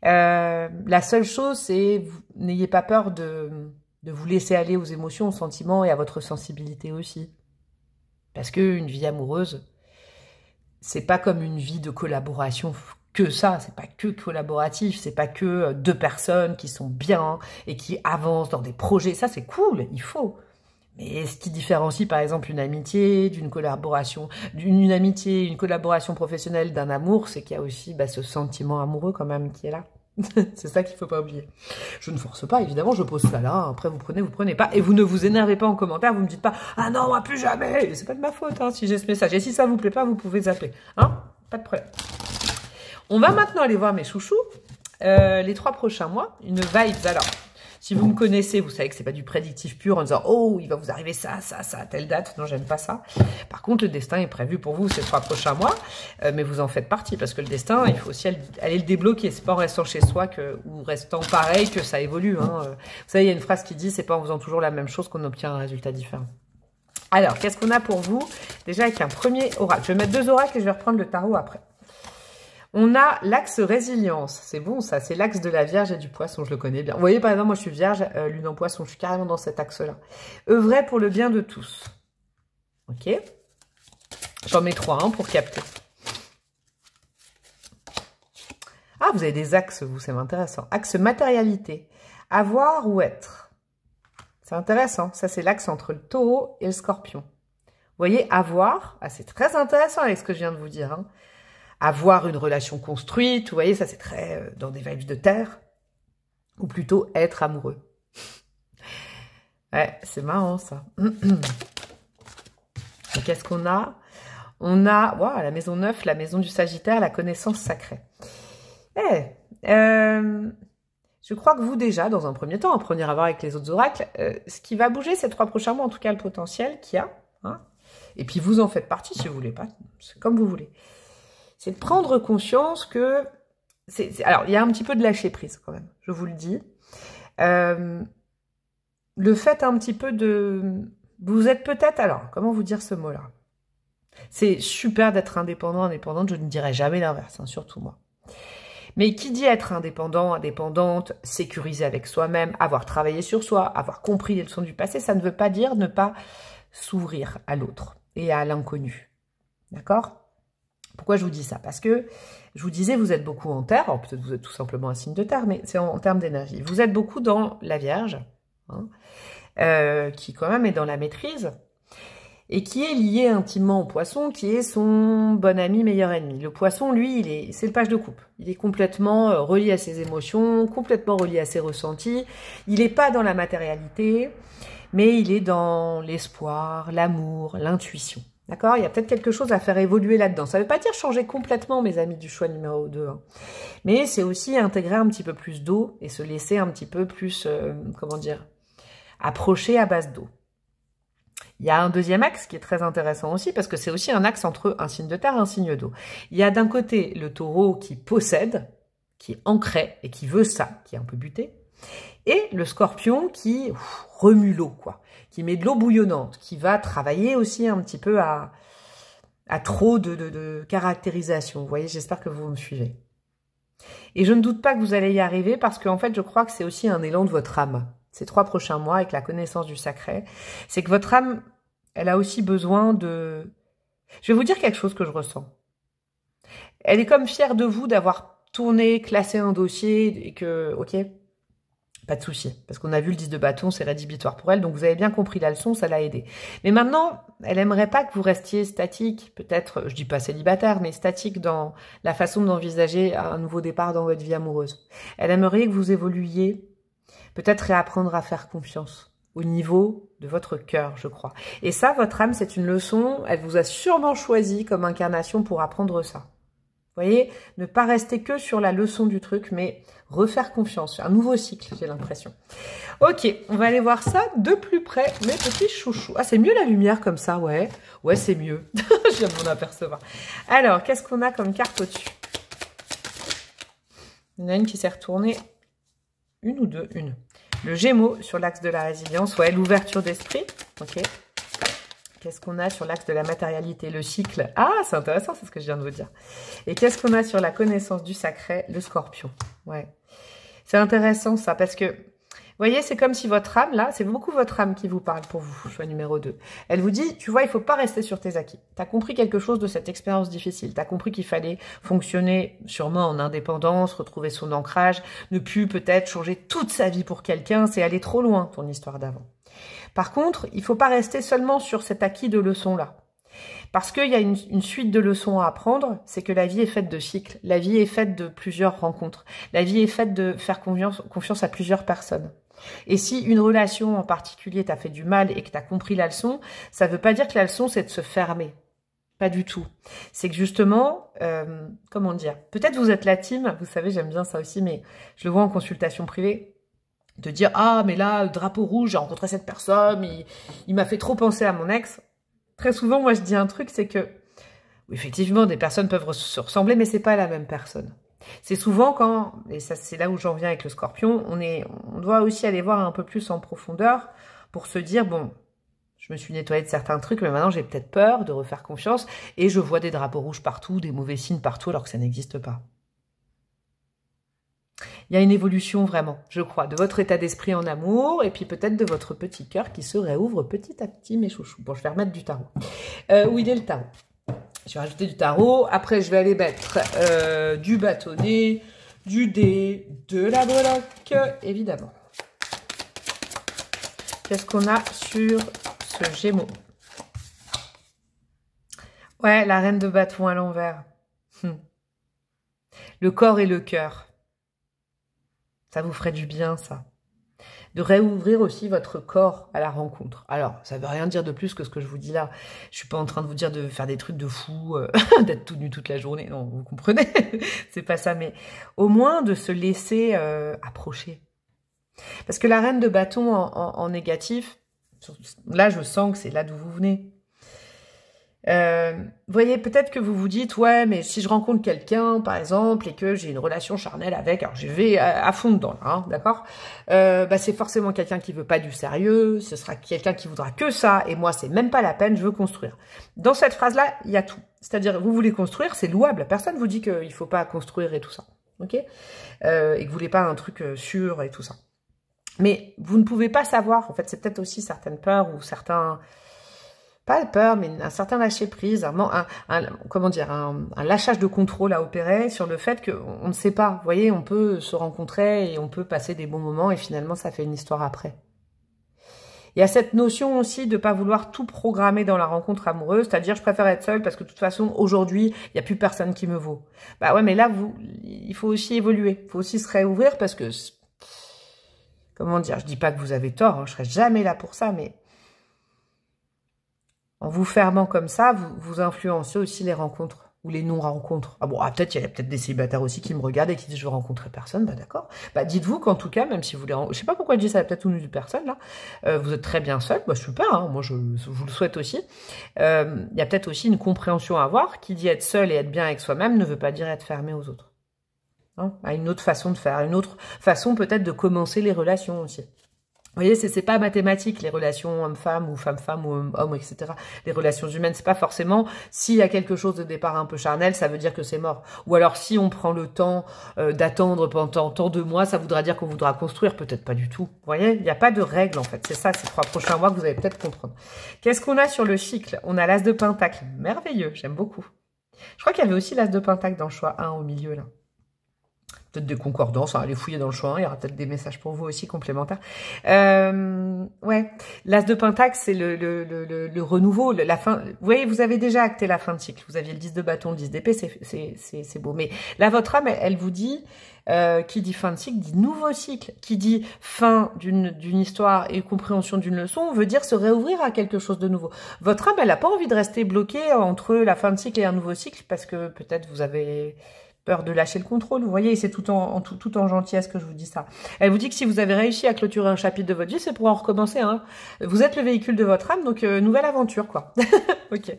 La seule chose, c'est n'ayez pas peur de vous laisser aller aux émotions, aux sentiments et à votre sensibilité aussi. Parce qu'une vie amoureuse, c'est pas comme une vie de collaboration que ça. C'est pas que collaboratif. C'est pas que 2 personnes qui sont bien et qui avancent dans des projets. Ça, c'est cool. Il faut. Mais ce qui différencie par exemple une amitié, d'une collaboration, une collaboration professionnelle d'un amour, c'est qu'il y a aussi ce sentiment amoureux quand même qui est là. C'est ça qu'il faut pas oublier. Je ne force pas, évidemment, je pose ça là, après vous prenez pas, et vous ne vous énervez pas en commentaire, vous me dites pas « Ah non, moi plus jamais !» C'est pas de ma faute si j'ai ce message, et si ça vous plaît pas, vous pouvez zapper, hein, pas de problème. On va maintenant aller voir mes chouchous, les 3 prochains mois, une vibes alors. Si vous me connaissez, vous savez que c'est pas du prédictif pur en disant « Oh, il va vous arriver ça, à telle date. » Non, j'aime pas ça. Par contre, le destin est prévu pour vous ces 3 prochains mois. Mais vous en faites partie parce que le destin, il faut aussi aller le débloquer. C'est pas en restant chez soi ou restant pareil que ça évolue. Hein. Vous savez, il y a une phrase qui dit « C'est pas en faisant toujours la même chose qu'on obtient un résultat différent. » Alors, qu'est-ce qu'on a pour vous? Déjà avec un premier oracle. Je vais mettre 2 oracles et je vais reprendre le tarot après. On a l'axe résilience, c'est bon ça, c'est l'axe de la Vierge et du Poisson, je le connais bien. Vous voyez par exemple, moi je suis Vierge, Lune en Poisson, je suis carrément dans cet axe-là. Œuvrer pour le bien de tous. Ok. J'en mets 3 pour capter. Ah, vous avez des axes, vous, c'est intéressant. Axe matérialité, avoir ou être. C'est intéressant, ça c'est l'axe entre le Taureau et le Scorpion. Vous voyez, avoir, c'est très intéressant avec ce que je viens de vous dire, hein. Avoir une relation construite, vous voyez, ça c'est très dans des vibes de terre, ou plutôt être amoureux. Ouais, c'est marrant ça. Et qu'est-ce qu'on a? On a la maison 9, la maison du Sagittaire, la connaissance sacrée. J'ai je crois que vous déjà, dans un premier temps, en premier à voir avec les autres oracles, ce qui va bouger ces 3 prochains mois, en tout cas le potentiel qu'il y a, hein, et puis vous en faites partie si vous voulez pas, c'est comme vous voulez, c'est de prendre conscience que... alors, il y a un petit peu de lâcher prise quand même, je vous le dis. Le fait un petit peu de... Vous êtes peut-être... Alors, comment vous dire ce mot-là? C'est super d'être indépendant, indépendante, je ne dirais jamais l'inverse, hein, surtout moi. Mais qui dit être indépendant, indépendante, sécurisé avec soi-même, avoir travaillé sur soi, avoir compris les leçons du passé, ça ne veut pas dire ne pas s'ouvrir à l'autre et à l'inconnu. D'accord? Pourquoi je vous dis ça? Parce que, je vous disais, vous êtes beaucoup en terre, alors peut-être vous êtes tout simplement un signe de terre, mais c'est en termes d'énergie. Vous êtes beaucoup dans la Vierge, hein, qui quand même est dans la maîtrise, et qui est lié intimement au Poisson, qui est son bon ami, meilleur ennemi. Le Poisson, lui, c'est le page de coupe. Il est complètement relié à ses émotions, complètement relié à ses ressentis. Il n'est pas dans la matérialité, mais il est dans l'espoir, l'amour, l'intuition. D'accord? Il y a peut-être quelque chose à faire évoluer là-dedans. Ça ne veut pas dire changer complètement, mes amis du choix numéro 2. Hein. Mais c'est aussi intégrer un petit peu plus d'eau et se laisser un petit peu plus, comment dire, approcher à base d'eau. Il y a un deuxième axe qui est très intéressant aussi, parce que c'est aussi un axe entre un signe de terre et un signe d'eau. Il y a d'un côté le taureau qui possède, qui est ancré et qui veut ça, qui est un peu buté, et le scorpion qui remue l'eau, quoi, qui met de l'eau bouillonnante, qui va travailler aussi un petit peu à trop de caractérisation. Vous voyez, j'espère que vous me suivez. Et je ne doute pas que vous allez y arriver, parce qu'en fait, je crois que c'est aussi un élan de votre âme. Ces 3 prochains mois, avec la connaissance du sacré, c'est que votre âme, elle a aussi besoin de... Je vais vous dire quelque chose que je ressens. Elle est comme fière de vous d'avoir tourné, classé un dossier, et que, ok, pas de souci, parce qu'on a vu le 10 de bâton, c'est rédhibitoire pour elle, donc vous avez bien compris la leçon, ça l'a aidé. Mais maintenant, elle aimerait pas que vous restiez statique, peut-être, je dis pas célibataire, mais statique dans la façon d'envisager un nouveau départ dans votre vie amoureuse. Elle aimerait que vous évoluiez, peut-être réapprendre à faire confiance au niveau de votre cœur, je crois. Et ça, votre âme, c'est une leçon, elle vous a sûrement choisi comme incarnation pour apprendre ça. Vous voyez, ne pas rester que sur la leçon du truc, mais refaire confiance. Un nouveau cycle, j'ai l'impression. Ok, on va aller voir ça de plus près, mes petits chouchous. Ah, c'est mieux la lumière comme ça, ouais. Ouais, c'est mieux. Je viens de m'en apercevoir. Alors, qu'est-ce qu'on a comme carte au-dessus? Il y en a une qui s'est retournée. Une ou deux? Une. Le Gémeaux sur l'axe de la résilience, ouais, l'ouverture d'esprit, ok. Qu'est-ce qu'on a sur l'axe de la matérialité? Le cycle. Ah, c'est intéressant, c'est ce que je viens de vous dire. Et qu'est-ce qu'on a sur la connaissance du sacré? Le Scorpion, ouais. C'est intéressant ça, parce que, vous voyez, c'est comme si votre âme, là, c'est beaucoup votre âme qui vous parle pour vous, choix numéro 2. Elle vous dit, tu vois, il faut pas rester sur tes acquis. Tu as compris quelque chose de cette expérience difficile. Tu as compris qu'il fallait fonctionner sûrement en indépendance, retrouver son ancrage, ne plus peut-être changer toute sa vie pour quelqu'un, c'est aller trop loin, ton histoire d'avant. Par contre, il faut pas rester seulement sur cet acquis de leçons-là. Parce qu'il y a une suite de leçons à apprendre, c'est que la vie est faite de cycles, la vie est faite de plusieurs rencontres, la vie est faite de faire confiance à plusieurs personnes. Et si une relation en particulier t'a fait du mal et que t'as compris la leçon, ça veut pas dire que la leçon c'est de se fermer. Pas du tout. C'est que justement, comment dire, peut-être vous êtes la team, vous savez j'aime bien ça aussi, mais je le vois en consultation privée, de dire « Ah mais là, drapeau rouge, j'ai rencontré cette personne, il m'a fait trop penser à mon ex ». Très souvent, moi je dis un truc, c'est que, oui, effectivement, des personnes peuvent se ressembler, mais c'est pas la même personne. C'est souvent quand, et ça c'est là où j'en viens avec le Scorpion, on doit aussi aller voir un peu plus en profondeur pour se dire, bon, je me suis nettoyée de certains trucs, mais maintenant j'ai peut-être peur de refaire confiance, et je vois des drapeaux rouges partout, des mauvais signes partout, alors que ça n'existe pas. Il y a une évolution vraiment, je crois, de votre état d'esprit en amour, et puis peut-être de votre petit cœur qui se réouvre petit à petit, mes chouchous. Bon, je vais remettre du tarot. Où il est le tarot? Je vais rajouter du tarot. Après, je vais aller mettre du bâtonnet, du dé, de la breloque, évidemment. Qu'est-ce qu'on a sur ce Gémeaux? Ouais, la reine de bâton à l'envers. Le corps et le cœur. Ça vous ferait du bien, ça. de réouvrir aussi votre corps à la rencontre. Alors, ça veut rien dire de plus que ce que je vous dis là. Je suis pas en train de vous dire de faire des trucs de fou, d'être tout nu toute la journée. Non, vous comprenez. C'est pas ça, mais au moins de se laisser approcher. Parce que la reine de bâton en négatif, là, je sens que c'est là d'où vous venez. Vous voyez, peut-être que vous vous dites, ouais, mais si je rencontre quelqu'un, par exemple, et que j'ai une relation charnelle avec, alors je vais à fond dedans, là, hein, d'accord, bah, c'est forcément quelqu'un qui veut pas du sérieux, ce sera quelqu'un qui voudra que ça, et moi, c'est même pas la peine, je veux construire. Dans cette phrase-là, il y a tout. C'est-à-dire, vous voulez construire, c'est louable, personne vous dit qu'il faut pas construire et tout ça, ok, et que vous voulez pas un truc sûr et tout ça. Mais vous ne pouvez pas savoir, en fait, c'est peut-être aussi certaines peurs ou certains... Pas de peur, mais un certain lâcher-prise, comment dire, un lâchage de contrôle à opérer sur le fait qu'on ne sait pas. Vous voyez, on peut se rencontrer et on peut passer des bons moments et finalement, ça fait une histoire après. Il y a cette notion aussi de ne pas vouloir tout programmer dans la rencontre amoureuse, c'est-à-dire je préfère être seule parce que de toute façon, aujourd'hui, il n'y a plus personne qui me vaut. Bah ouais, mais là, il faut aussi évoluer, il faut aussi se réouvrir parce que, comment dire, je dis pas que vous avez tort, hein, je serai jamais là pour ça, mais... En vous fermant comme ça, vous influencez aussi les rencontres ou les non-rencontres. Ah bon, peut-être il y a peut-être des célibataires aussi qui me regardent et qui disent je veux rencontrer personne. Bah d'accord. Bah dites-vous qu'en tout cas, même si vous les, je sais pas pourquoi je dis ça, peut-être une personne là, vous êtes très bien seul. Bah super, hein, moi je vous le souhaite aussi. Il y a peut-être aussi une compréhension à avoir. Qui dit être seul et être bien avec soi-même ne veut pas dire être fermé aux autres. Hein, à une autre façon de faire, une autre façon peut-être de commencer les relations aussi. Vous voyez, c'est pas mathématique, les relations homme-femme ou femme-femme ou homme, etc. Les relations humaines, c'est pas forcément, s'il y a quelque chose de départ un peu charnel, ça veut dire que c'est mort. Ou alors, si on prend le temps d'attendre pendant tant de mois, ça voudra dire qu'on voudra construire, peut-être pas du tout. Vous voyez, il n'y a pas de règle, en fait. C'est ça, ces 3 prochains mois que vous allez peut-être comprendre. Qu'est-ce qu'on a sur le cycle? On a l'as de pentacle. Merveilleux, j'aime beaucoup. Je crois qu'il y avait aussi l'as de pentacle dans le choix 1 au milieu, là. Peut-être des concordances, hein, allez fouiller dans le choix, il y aura peut-être des messages pour vous aussi complémentaires. Ouais, l'as de pentacle, c'est le renouveau, la fin. Vous voyez, vous avez déjà acté la fin de cycle. Vous aviez le 10 de bâton, le 10 d'épée, c'est beau. Mais là, votre âme, elle vous dit, qui dit fin de cycle, dit nouveau cycle. Qui dit fin d'une histoire et compréhension d'une leçon, veut dire se réouvrir à quelque chose de nouveau. Votre âme, elle n'a pas envie de rester bloquée entre la fin de cycle et un nouveau cycle, parce que peut-être vous avez... peur de lâcher le contrôle, vous voyez, c'est tout en gentillesse que je vous dis ça. Elle vous dit que si vous avez réussi à clôturer un chapitre de votre vie, c'est pour en recommencer, hein. Vous êtes le véhicule de votre âme, donc nouvelle aventure, quoi. Ok.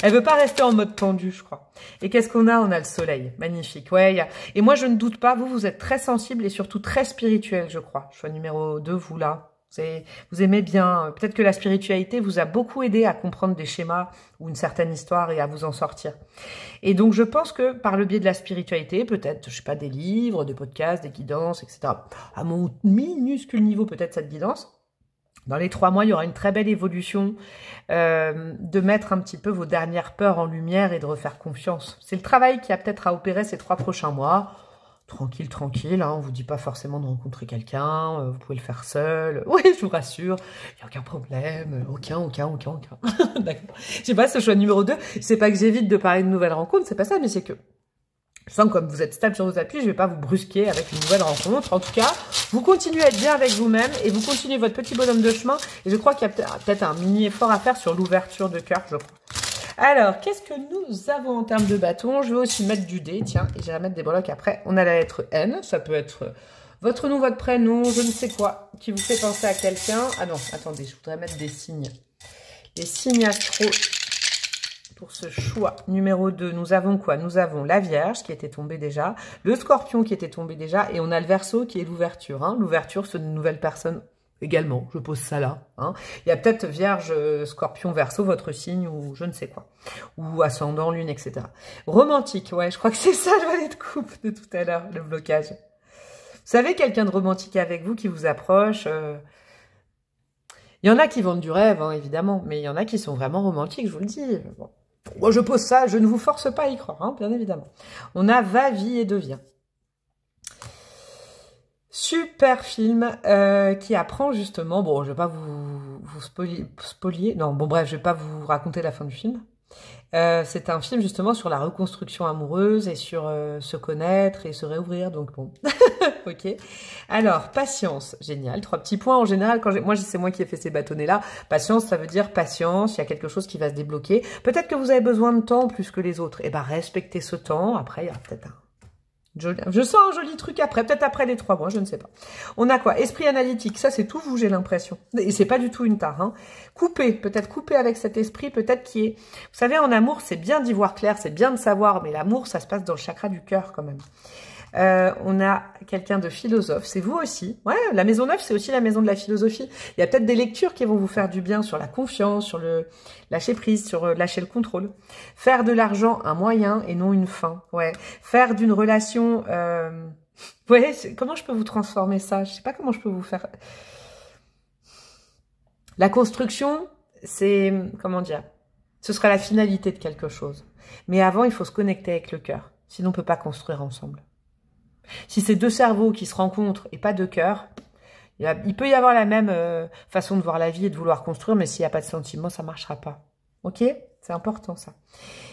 Elle veut pas rester en mode tendu, je crois. Et qu'est-ce qu'on a? On a le soleil. Magnifique. Ouais, et moi, je ne doute pas, vous êtes très sensible et surtout très spirituel, je crois. Choix numéro 2, vous, là. Vous aimez bien, peut-être que la spiritualité vous a beaucoup aidé à comprendre des schémas ou une certaine histoire et à vous en sortir. Et donc, je pense que par le biais de la spiritualité, peut-être, je sais pas, des livres, des podcasts, des guidances, etc. À mon minuscule niveau, peut-être cette guidance. Dans les 3 mois, il y aura une très belle évolution de mettre un petit peu vos dernières peurs en lumière et de refaire confiance. C'est le travail qui a peut-être à opérer ces 3 prochains mois. Tranquille, tranquille, hein, on vous dit pas forcément de rencontrer quelqu'un, vous pouvez le faire seul. Oui, je vous rassure, il n'y a aucun problème, aucun. D'accord. Je sais pas, ce choix numéro 2, c'est pas que j'évite de parler de nouvelles rencontres, c'est pas ça, mais c'est que je sens que comme vous êtes stable sur vos appuis, je vais pas vous brusquer avec une nouvelle rencontre. En tout cas, vous continuez à être bien avec vous-même et vous continuez votre petit bonhomme de chemin. Et je crois qu'il y a peut-être un mini effort à faire sur l'ouverture de cœur, je crois. Alors, qu'est-ce que nous avons en termes de bâton? Je vais aussi mettre du dé, tiens, et j'irai mettre des breloques après. On a la lettre N, ça peut être votre nom, votre prénom, je ne sais quoi, qui vous fait penser à quelqu'un. Ah non, attendez, je voudrais mettre des signes. Les signes astro pour ce choix numéro 2. Nous avons quoi? Nous avons la Vierge qui était tombée déjà, le Scorpion qui était tombé déjà, et on a le Verseau qui est l'ouverture. Hein. L'ouverture, c'est une nouvelle personne. Également, je pose ça là. Hein. Il y a peut-être Vierge, Scorpion, Verseau, votre signe ou je ne sais quoi. Ou ascendant, lune, etc. Romantique, ouais, je crois que c'est ça le valet de coupe de tout à l'heure, le blocage. Vous savez, quelqu'un de romantique avec vous qui vous approche. Il y en a qui vendent du rêve, hein, évidemment, mais il y en a qui sont vraiment romantiques, je vous le dis. Bon. Moi, je pose ça, je ne vous force pas à y croire, hein, bien évidemment. On a Va, vie et devient. Super film qui apprend justement, bon je vais pas vous spolier, non bon bref je vais pas vous raconter la fin du film, C'est un film justement sur la reconstruction amoureuse et sur se connaître et se réouvrir, donc bon. Ok. Alors, patience, génial. 3 petits points en général. C'est moi qui ai fait ces bâtonnets-là. Patience, ça veut dire patience. Il y a quelque chose qui va se débloquer. Peut-être que vous avez besoin de temps plus que les autres. Eh ben, respectez ce temps. Après, il y a peut-être je sens un joli truc après, peut-être après les 3 mois, je ne sais pas. On a quoi? Esprit analytique, ça c'est tout vous, j'ai l'impression. Et c'est pas du tout une tare. Hein. Peut-être couper avec cet esprit, peut-être qui est... Vous savez, en amour, c'est bien d'y voir clair, c'est bien de savoir, mais l'amour, ça se passe dans le chakra du cœur quand même. On a quelqu'un de philosophe, c'est vous aussi. Ouais, la maison 9, c'est aussi la maison de la philosophie. Il y a peut-être des lectures qui vont vous faire du bien sur la confiance, sur le lâcher prise, sur lâcher le contrôle. Faire de l'argent un moyen et non une fin. Ouais, faire d'une relation... Ouais, comment je peux vous transformer ça? Je sais pas comment je peux vous faire... La construction, c'est... Comment dire? Ce sera la finalité de quelque chose. Mais avant, il faut se connecter avec le cœur. Sinon, on ne peut pas construire ensemble. Si c'est 2 cerveaux qui se rencontrent et pas 2 cœurs, il peut y avoir la même façon de voir la vie et de vouloir construire, mais s'il n'y a pas de sentiment, ça ne marchera pas. Ok? C'est important ça.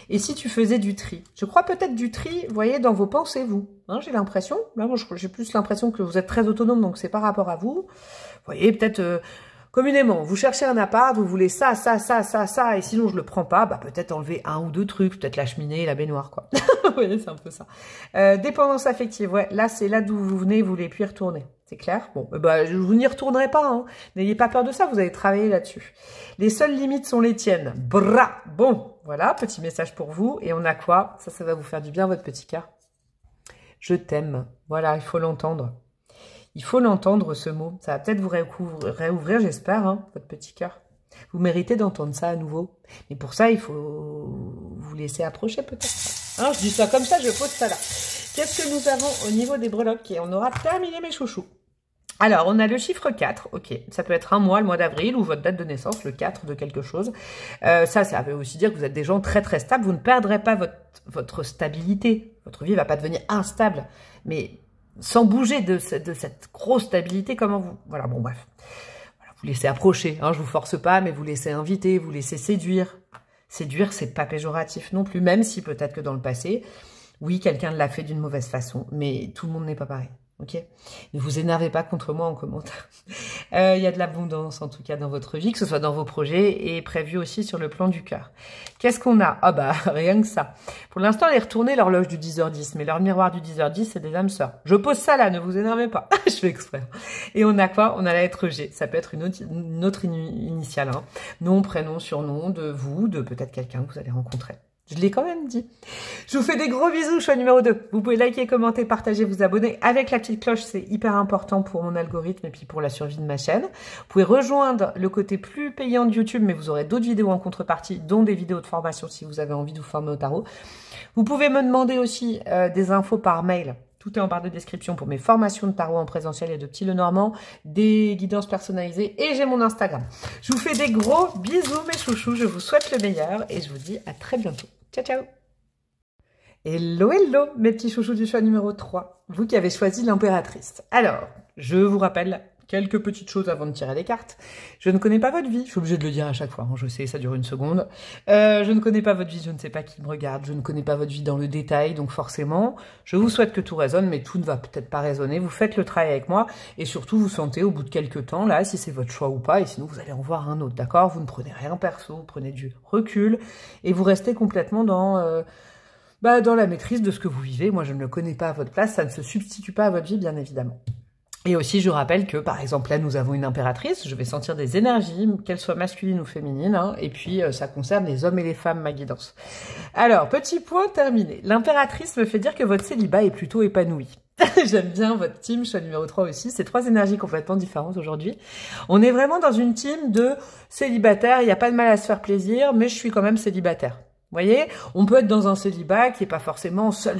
Et si tu faisais du tri? Je crois peut-être du tri, vous voyez, dans vos pensées, vous. Hein, j'ai l'impression. Là, moi, j'ai plus l'impression que vous êtes très autonome, donc c'est par rapport à vous. Vous voyez, peut-être... communément, vous cherchez un appart, vous voulez ça, et sinon je le prends pas, bah peut-être enlever 1 ou 2 trucs, peut-être la cheminée, la baignoire, quoi. Vous voyez, c'est un peu ça. Dépendance affective, ouais, là c'est là d'où vous venez, vous voulez plus y retourner. C'est clair? Bon, bah vous n'y retournerez pas, hein. N'ayez pas peur de ça, vous allez travailler là-dessus. Les seules limites sont les tiennes. Bra! Bon, voilà, petit message pour vous. Et on a quoi? Ça va vous faire du bien, votre petit cœur. Je t'aime. Voilà, il faut l'entendre. Il faut l'entendre, ce mot. Ça va peut-être vous réouvrir, j'espère, hein, votre petit cœur. Vous méritez d'entendre ça à nouveau. Mais pour ça, il faut vous laisser approcher, peut-être. Hein, je dis ça comme ça, je pose ça là. Qu'est-ce que nous avons au niveau des breloques? Et on aura terminé, mes chouchous. Alors, on a le chiffre 4. Ok, ça peut être un mois, le mois d'avril, ou votre date de naissance, le 4 de quelque chose. Ça veut aussi dire que vous êtes des gens très, très stables. Vous ne perdrez pas votre stabilité. Votre vie ne va pas devenir instable. Mais... sans bouger de cette grosse stabilité, comment vous... Voilà, bon, bref. Voilà, vous laissez approcher, hein, je vous force pas, mais vous laissez inviter, vous laissez séduire. Séduire, c'est pas péjoratif non plus, même si peut-être que dans le passé, oui, quelqu'un l'a fait d'une mauvaise façon, mais tout le monde n'est pas pareil. Ok, ne vous énervez pas contre moi en commentaire. Il y a de l'abondance en tout cas dans votre vie, que ce soit dans vos projets et prévu aussi sur le plan du cœur. Qu'est-ce qu'on a? Ah bah rien que ça. Pour l'instant, elle est retournée l'horloge du 10h10, mais leur miroir du 10h10, c'est des âmes sœurs. Je pose ça là, ne vous énervez pas. Je fais exprès. Et on a quoi? On a la lettre G. Ça peut être une autre initiale. Hein. Nom, prénom, surnom de vous, de peut-être quelqu'un que vous allez rencontrer. Je l'ai quand même dit. Je vous fais des gros bisous, choix numéro 2. Vous pouvez liker, commenter, partager, vous abonner avec la petite cloche. C'est hyper important pour mon algorithme et puis pour la survie de ma chaîne. Vous pouvez rejoindre le côté plus payant de YouTube, mais vous aurez d'autres vidéos en contrepartie, dont des vidéos de formation si vous avez envie de vous former au tarot. Vous pouvez me demander aussi des infos par mail. Tout est en barre de description pour mes formations de tarot en présentiel et de Petit Lenormand, des guidances personnalisées et j'ai mon Instagram. Je vous fais des gros bisous mes chouchous, je vous souhaite le meilleur et je vous dis à très bientôt. Ciao, ciao. Hello, hello, mes petits chouchous du choix numéro 3. Vous qui avez choisi l'impératrice. Alors, je vous rappelle quelques petites choses avant de tirer les cartes. Je ne connais pas votre vie. Je suis obligée de le dire à chaque fois. Je sais, ça dure une seconde. Je ne connais pas votre vie. Je ne sais pas qui me regarde. Je ne connais pas votre vie dans le détail. Donc forcément, je vous souhaite que tout résonne, mais tout ne va peut-être pas résonner. Vous faites le travail avec moi et surtout, vous sentez au bout de quelques temps, là, si c'est votre choix ou pas. Et sinon, vous allez en voir un autre, d'accord? Vous ne prenez rien perso. Vous prenez du recul et vous restez complètement dans la maîtrise de ce que vous vivez. Moi, je ne le connais pas à votre place. Ça ne se substitue pas à votre vie, bien évidemment. Et aussi, je rappelle que, par exemple, là, nous avons une impératrice. Je vais sentir des énergies, qu'elles soient masculines ou féminines. Hein, et puis, ça concerne les hommes et les femmes, ma guidance. Alors, petit point terminé. L'impératrice me fait dire que votre célibat est plutôt épanoui. J'aime bien votre team, choix numéro 3 aussi. C'est 3 énergies complètement différentes aujourd'hui. On est vraiment dans une team de célibataires. Il n'y a pas de mal à se faire plaisir, mais je suis quand même célibataire. Vous voyez, on peut être dans un célibat qui est pas forcément seul.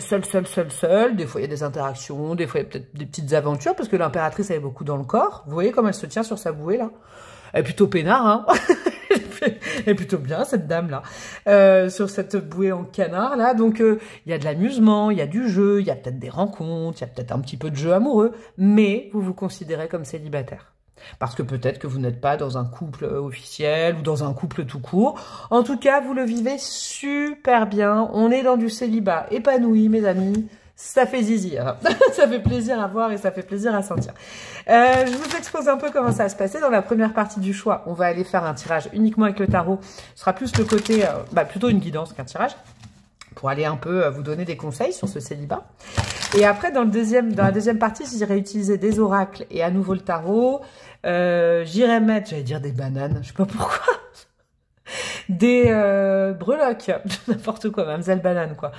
Des fois, il y a des interactions, des fois, il y a peut-être des petites aventures, parce que l'impératrice, elle est beaucoup dans le corps. Vous voyez comme elle se tient sur sa bouée, là? Elle est plutôt peinard, hein. Elle est plutôt bien, cette dame-là, sur cette bouée en canard, là. Donc, il y a de l'amusement, il y a du jeu, il y a peut-être des rencontres, il y a peut-être un petit peu de jeu amoureux, mais vous vous considérez comme célibataire. Parce que peut-être que vous n'êtes pas dans un couple officiel ou dans un couple tout court. En tout cas, vous le vivez super bien. On est dans du célibat épanoui, mes amis. Ça fait zizir. Ça fait plaisir à voir et ça fait plaisir à sentir. Je vous expose un peu comment ça va se passer. Dans la première partie du choix, on va aller faire un tirage uniquement avec le tarot. Ce sera plus le côté, plutôt une guidance qu'un tirage, pour aller un peu vous donner des conseils sur ce célibat. Et après, dans la deuxième partie, j'irai utiliser des oracles et à nouveau le tarot. J'irai mettre, j'allais dire des bananes, je sais pas pourquoi, des breloques, n'importe quoi, mademoiselle banane, quoi.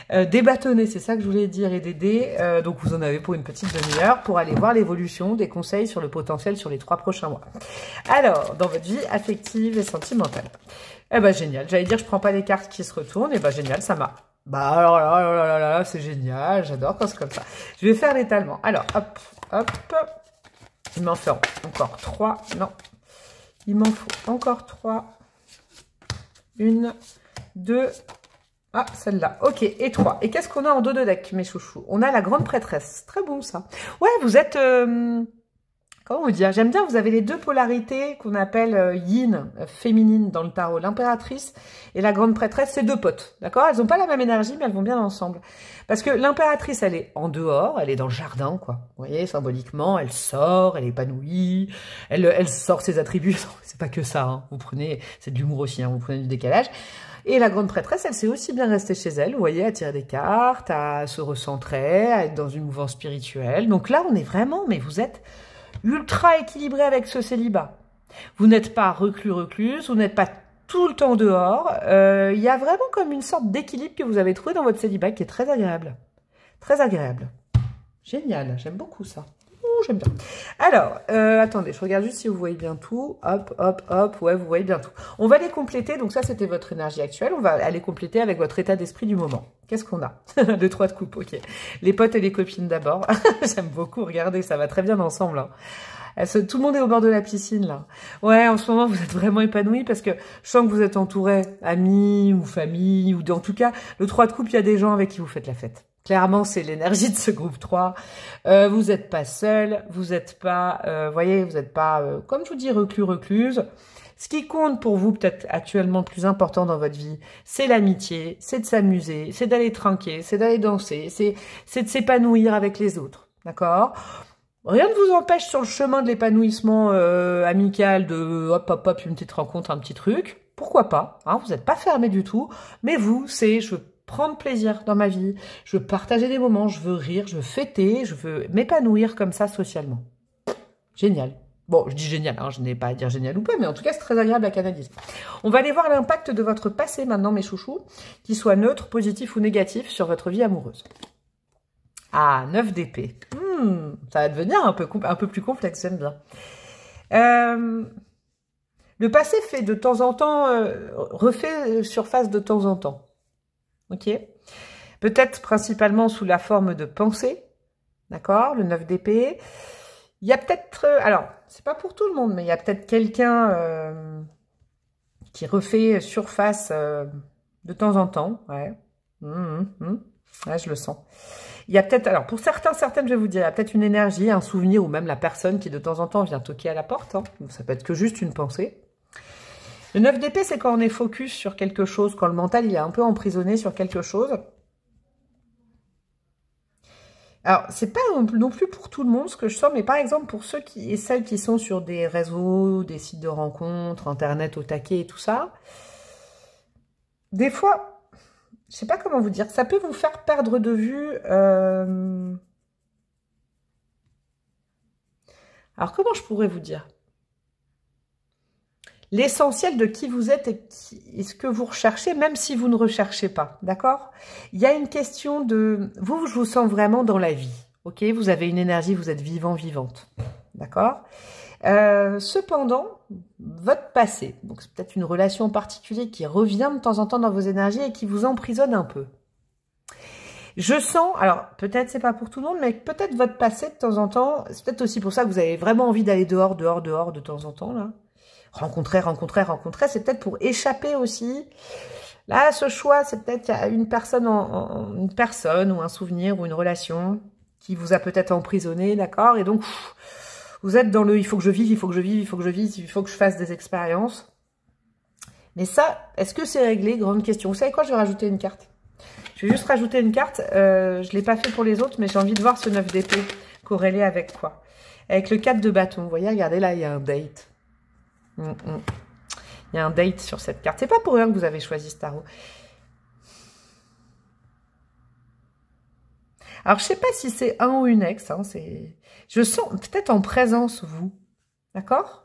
Des bâtonnets, c'est ça que je voulais dire, et des dés. Donc, vous en avez pour une petite demi-heure pour aller voir l'évolution, des conseils sur le potentiel sur les 3 prochains mois. Alors, dans votre vie affective et sentimentale. Eh ben, génial. J'allais dire, je prends pas les cartes qui se retournent. Eh ben, génial, ça m'a... Bah, alors là, c'est génial. J'adore quand c'est comme ça. Je vais faire l'étalement. Alors, hop, hop. Il m'en faut encore 3. Non. Il m'en faut encore 3. 1, 2. Ah, celle-là. Ok, et 3. Et qu'est-ce qu'on a en dos de deck, mes chouchous? On a la grande prêtresse. Très bon, ça. Ouais, vous êtes... comment vous dire? J'aime bien, vous avez les deux polarités qu'on appelle yin, féminine dans le tarot. L'impératrice et la grande prêtresse, c'est deux potes, d'accord? Elles n'ont pas la même énergie, mais elles vont bien ensemble. Parce que l'impératrice, elle est en dehors, elle est dans le jardin, quoi. Vous voyez, symboliquement, elle sort, elle est épanouie, elle sort ses attributs. C'est pas que ça, hein. Vous prenez, c'est de l'humour aussi, hein. Vous prenez du décalage. Et la grande prêtresse, elle sait aussi bien rester chez elle, vous voyez, à tirer des cartes, à se recentrer, à être dans une mouvance spirituelle. Donc là, on est vraiment, mais vous êtes ultra équilibré avec ce célibat. Vous n'êtes pas recluse, vous n'êtes pas tout le temps dehors. Il y a vraiment comme une sorte d'équilibre que vous avez trouvé dans votre célibat qui est très agréable. Très agréable. Génial, j'aime beaucoup ça. J'aime bien. Alors, attendez, je regarde juste si vous voyez bien tout. Hop, hop, hop. Ouais, vous voyez bien tout. On va les compléter. Donc ça, c'était votre énergie actuelle. On va aller compléter avec votre état d'esprit du moment. Qu'est-ce qu'on a? 2, 3 de coupe, ok. Les potes et les copines d'abord. J'aime beaucoup. Regardez, ça va très bien ensemble. Hein. Tout le monde est au bord de la piscine, là. Ouais, en ce moment, vous êtes vraiment épanouis parce que je sens que vous êtes entourés, amis ou famille, ou en tout cas, le 3 de coupe, il y a des gens avec qui vous faites la fête. Clairement, c'est l'énergie de ce groupe 3. Vous n'êtes pas seul, vous n'êtes pas, voyez, vous n'êtes pas, comme je vous dis, recluse. Ce qui compte pour vous, peut-être actuellement le plus important dans votre vie, c'est l'amitié, c'est de s'amuser, c'est d'aller trinquer, c'est d'aller danser, c'est de s'épanouir avec les autres, d'accord? Rien ne vous empêche sur le chemin de l'épanouissement amical, de hop, hop, hop, une petite rencontre, un petit truc. Pourquoi pas, hein, vous n'êtes pas fermé du tout, mais vous, c'est, je veux prendre plaisir dans ma vie, je veux partager des moments, je veux rire, je veux fêter, je veux m'épanouir comme ça socialement. Génial. Bon, je dis génial, hein, je n'ai pas à dire génial ou pas, mais en tout cas, c'est très agréable à canaliser. On va aller voir l'impact de votre passé maintenant, mes chouchous, qu'il soit neutre, positif ou négatif sur votre vie amoureuse. Ah, 9 d'épée. Ça va devenir un peu plus complexe, j'aime bien. Le passé fait de temps en temps, refait surface de temps en temps. Ok, peut-être principalement sous la forme de pensée, d'accord, le 9 d'épée. Il y a peut-être, alors, c'est pas pour tout le monde, mais il y a peut-être quelqu'un qui refait surface de temps en temps, ouais. Ouais, je le sens. Il y a peut-être, alors pour certaines, je vais vous dire, il y a peut-être une énergie, un souvenir, ou même la personne qui de temps en temps vient toquer à la porte, hein. Ça peut être que juste une pensée. Le 9 d'épée, c'est quand on est focus sur quelque chose, quand le mental il est un peu emprisonné sur quelque chose. Alors, c'est pas non plus pour tout le monde ce que je sens, mais par exemple pour ceux et celles qui sont sur des réseaux, des sites de rencontres, internet au taquet et tout ça, des fois, je sais pas comment vous dire, ça peut vous faire perdre de vue... Alors, comment je pourrais vous dire ? L'essentiel de qui vous êtes et ce que vous recherchez, même si vous ne recherchez pas, d'accord? Il y a une question de... Vous, je vous sens vraiment dans la vie, ok? Vous avez une énergie, vous êtes vivant, vivante, d'accord? Cependant, votre passé, donc c'est peut-être une relation en particulier qui revient de temps en temps dans vos énergies et qui vous emprisonne un peu. Je sens, alors peut-être c'est pas pour tout le monde, mais peut-être votre passé de temps en temps, c'est peut-être aussi pour ça que vous avez vraiment envie d'aller dehors de temps en temps, là. Rencontrer, c'est peut-être pour échapper aussi. Là, ce choix, c'est peut-être une personne une personne ou un souvenir ou une relation qui vous a peut-être emprisonné, d'accord? Et donc, Vous êtes dans le « il faut que je vive, il faut que je vive, il faut que je vive, il faut que je fasse des expériences ». Mais ça, est-ce que c'est réglé? Grande question. Vous savez quoi? Je vais rajouter une carte. Je vais juste rajouter une carte. Je ne l'ai pas fait pour les autres, mais j'ai envie de voir ce 9 d'épée corrélé avec quoi? Avec le 4 de bâton. Vous voyez, regardez là, il y a un date. Il y a un date sur cette carte. C'est pas pour rien que vous avez choisi ce tarot. Alors, je sais pas si c'est un ou une ex. Hein, je sens peut-être en présence, vous. D'accord?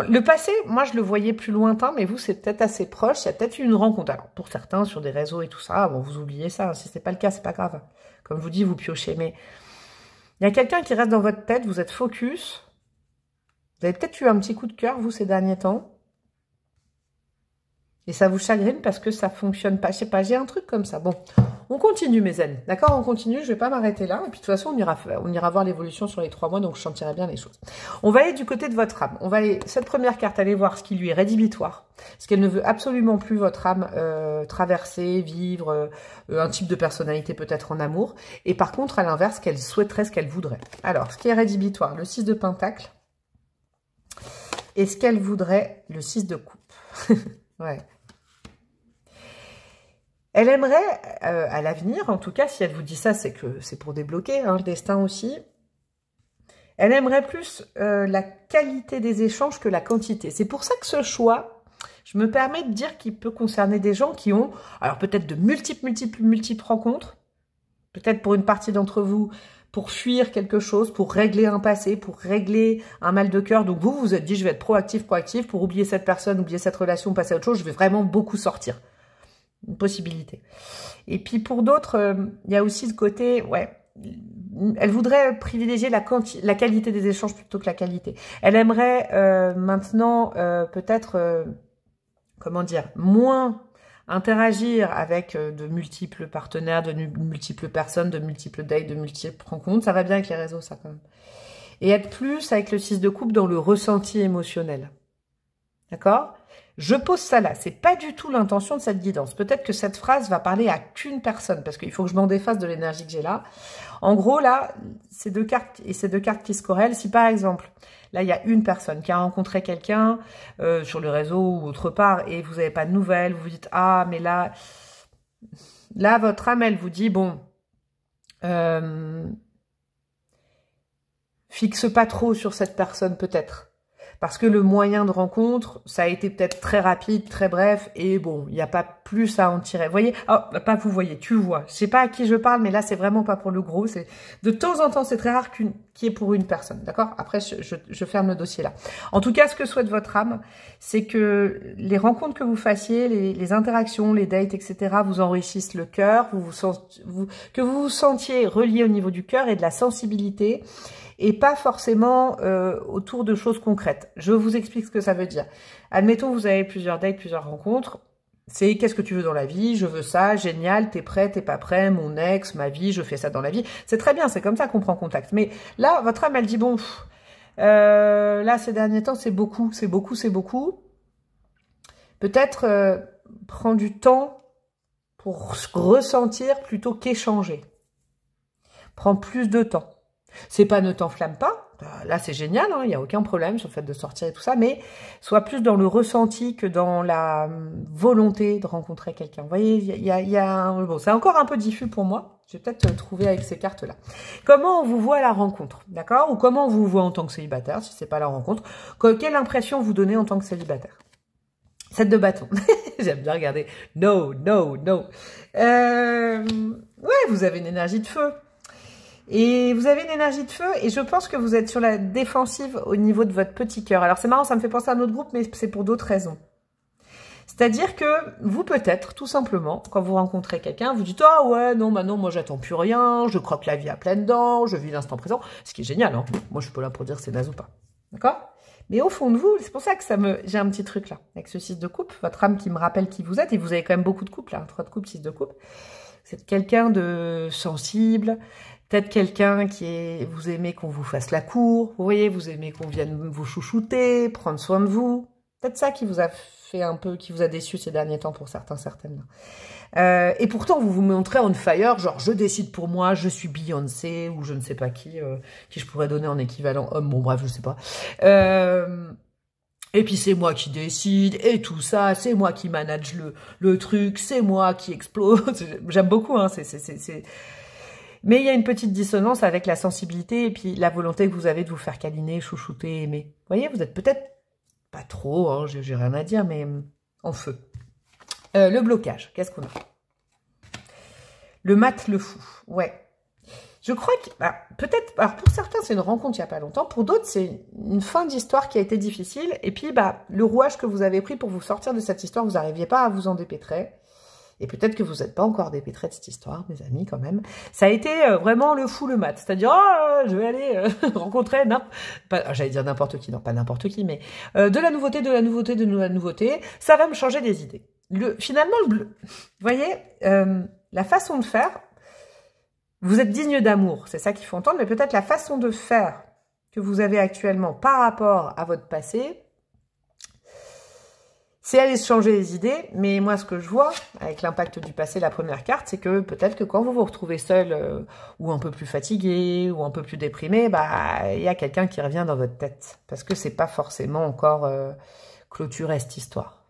Le passé, moi, je le voyais plus lointain, mais vous, c'est peut-être assez proche. Il y a peut-être eu une rencontre. Alors, pour certains, sur des réseaux et tout ça, bon, vous oubliez ça. Hein, si c'est pas le cas, c'est pas grave. Comme je vous dis, vous piochez. Mais il y a quelqu'un qui reste dans votre tête. Vous êtes focus. Vous avez peut-être eu un petit coup de cœur, vous, ces derniers temps. Et ça vous chagrine parce que ça fonctionne pas. Je sais pas, j'ai un truc comme ça. Bon, on continue, mes amis. D'accord, on continue. Je vais pas m'arrêter là. Et puis, de toute façon, on ira voir l'évolution sur les 3 mois. Donc, je sentirai bien les choses. On va aller du côté de votre âme. On va aller, cette première carte, aller voir ce qui lui est rédhibitoire. Ce qu'elle ne veut absolument plus, votre âme, traverser, vivre, un type de personnalité peut-être en amour. Et par contre, à l'inverse, ce qu'elle souhaiterait, ce qu'elle voudrait. Alors, ce qui est rédhibitoire, le 6 de Pentacle. Et ce qu'elle voudrait, le 6 de Coupe. Ouais. Elle aimerait, à l'avenir, en tout cas, si elle vous dit ça, c'est que c'est pour débloquer, hein, le destin aussi. Elle aimerait plus la qualité des échanges que la quantité. C'est pour ça que ce choix, je me permets de dire qu'il peut concerner des gens qui ont, alors peut-être de multiples rencontres, peut-être pour une partie d'entre vous, pour fuir quelque chose, pour régler un passé, pour régler un mal de cœur. Donc vous vous êtes dit, je vais être proactif, pour oublier cette personne, oublier cette relation, passer à autre chose, je vais vraiment beaucoup sortir. Une possibilité. Et puis pour d'autres, il y a aussi le côté, ouais, elle voudrait privilégier la qualité des échanges plutôt que la qualité. Elle aimerait maintenant peut-être, comment dire, moins interagir avec de multiples partenaires, de multiples personnes, de multiples dates, de multiples rencontres. Ça va bien avec les réseaux, ça quand même. Et être plus avec le 6 de coupe dans le ressenti émotionnel. D'accord ? Je pose ça là, c'est pas du tout l'intention de cette guidance. Peut-être que cette phrase va parler à qu'une personne, parce qu'il faut que je m'en défasse de l'énergie que j'ai là. En gros, là, ces 2 cartes et ces 2 cartes qui se corrèlent, si par exemple, là, il y a une personne qui a rencontré quelqu'un sur le réseau ou autre part, et vous n'avez pas de nouvelles, vous vous dites, ah, mais là, votre âme, elle vous dit, bon, fixe pas trop sur cette personne, peut-être. Parce que le moyen de rencontre, ça a été peut-être très rapide, très bref, et bon, il n'y a pas plus à en tirer. Vous voyez, oh, pas vous voyez, tu vois. Je sais pas à qui je parle, mais là, c'est vraiment pas pour le gros. C'est de temps en temps, c'est très rare qu'il y ait pour une personne, d'accord? Après, je ferme le dossier là. En tout cas, ce que souhaite votre âme, c'est que les rencontres que vous fassiez, les interactions, les dates, etc., vous enrichissent le cœur, que vous vous sentiez relié au niveau du cœur et de la sensibilité, et pas forcément autour de choses concrètes. Je vous explique ce que ça veut dire. Admettons, vous avez plusieurs dates, plusieurs rencontres. C'est qu'est-ce que tu veux dans la vie? Je veux ça, génial, t'es prêt, t'es pas prêt, mon ex, ma vie, je fais ça dans la vie. C'est très bien, c'est comme ça qu'on prend contact. Mais là, votre âme, elle dit, bon, là, ces derniers temps, c'est beaucoup. Peut-être prends du temps pour ressentir plutôt qu'échanger. Prends plus de temps. C'est pas ne t'enflamme pas, là c'est génial, il n'y a aucun problème sur le fait de sortir et tout ça, mais sois plus dans le ressenti que dans la volonté de rencontrer quelqu'un. Vous voyez, bon, c'est encore un peu diffus pour moi, je vais peut-être trouver avec ces cartes-là. Comment on vous voit à la rencontre, d'accord? Ou comment on vous voit en tant que célibataire, si c'est pas la rencontre, quelle impression vous donnez en tant que célibataire? 7 de bâton. J'aime bien regarder. No. Ouais, vous avez une énergie de feu. Et vous avez une énergie de feu et je pense que vous êtes sur la défensive au niveau de votre petit cœur. Alors c'est marrant, ça me fait penser à un autre groupe, mais c'est pour d'autres raisons. C'est-à-dire que vous peut-être, tout simplement, quand vous rencontrez quelqu'un, vous dites « Ah ouais, non, maintenant moi j'attends plus rien, je croque la vie à pleines dents, je vis l'instant présent », ce qui est génial, hein. Moi je suis pas là pour dire c'est naze ou pas. D'accord? Mais au fond de vous, c'est pour ça que j'ai un petit truc là, avec ce 6 de coupe, votre âme qui me rappelle qui vous êtes, et vous avez quand même beaucoup de couples là, 3 de coupe, 6 de coupe. Vous êtes quelqu'un de sensible, peut-être quelqu'un vous aimez qu'on vous fasse la cour, vous voyez, vous aimez qu'on vienne vous chouchouter, prendre soin de vous. peut-être ça qui vous a fait un peu, qui vous a déçu ces derniers temps pour certains, certaines. Et pourtant, vous vous montrez on fire, genre je décide pour moi, je suis Beyoncé ou je ne sais pas qui je pourrais donner en équivalent homme. Bon bref, je sais pas. Et puis c'est moi qui décide et tout ça, c'est moi qui manage le truc, c'est moi qui explose. J'aime beaucoup, hein. Mais il y a une petite dissonance avec la sensibilité et puis la volonté que vous avez de vous faire câliner, chouchouter, aimer. Vous voyez, vous êtes peut-être pas trop, hein, j'ai rien à dire, mais en feu. Le blocage, qu'est-ce qu'on a? Le mat, le fou, ouais. Je crois que, peut-être, alors pour certains, c'est une rencontre il n'y a pas longtemps, pour d'autres, c'est une fin d'histoire qui a été difficile, et puis, le rouage que vous avez pris pour vous sortir de cette histoire, vous n'arriviez pas à vous en dépêtrer, et peut-être que vous n'êtes pas encore dépêtré de cette histoire, mes amis, quand même. Ça a été vraiment le fou, le mat, c'est-à-dire, oh, je vais aller rencontrer, j'allais dire n'importe qui, non, pas n'importe qui, mais de la nouveauté, de la nouveauté, de la nouveauté, ça va me changer des idées. Finalement, vous voyez, la façon de faire, vous êtes digne d'amour, c'est ça qu'il faut entendre, mais peut-être la façon de faire que vous avez actuellement par rapport à votre passé, c'est aller se changer les idées, mais moi ce que je vois, avec l'impact du passé, la première carte, c'est que peut-être que quand vous vous retrouvez seul, ou un peu plus fatigué, ou un peu plus déprimé, il y a quelqu'un qui revient dans votre tête, parce que c'est pas forcément encore clôturé cette histoire.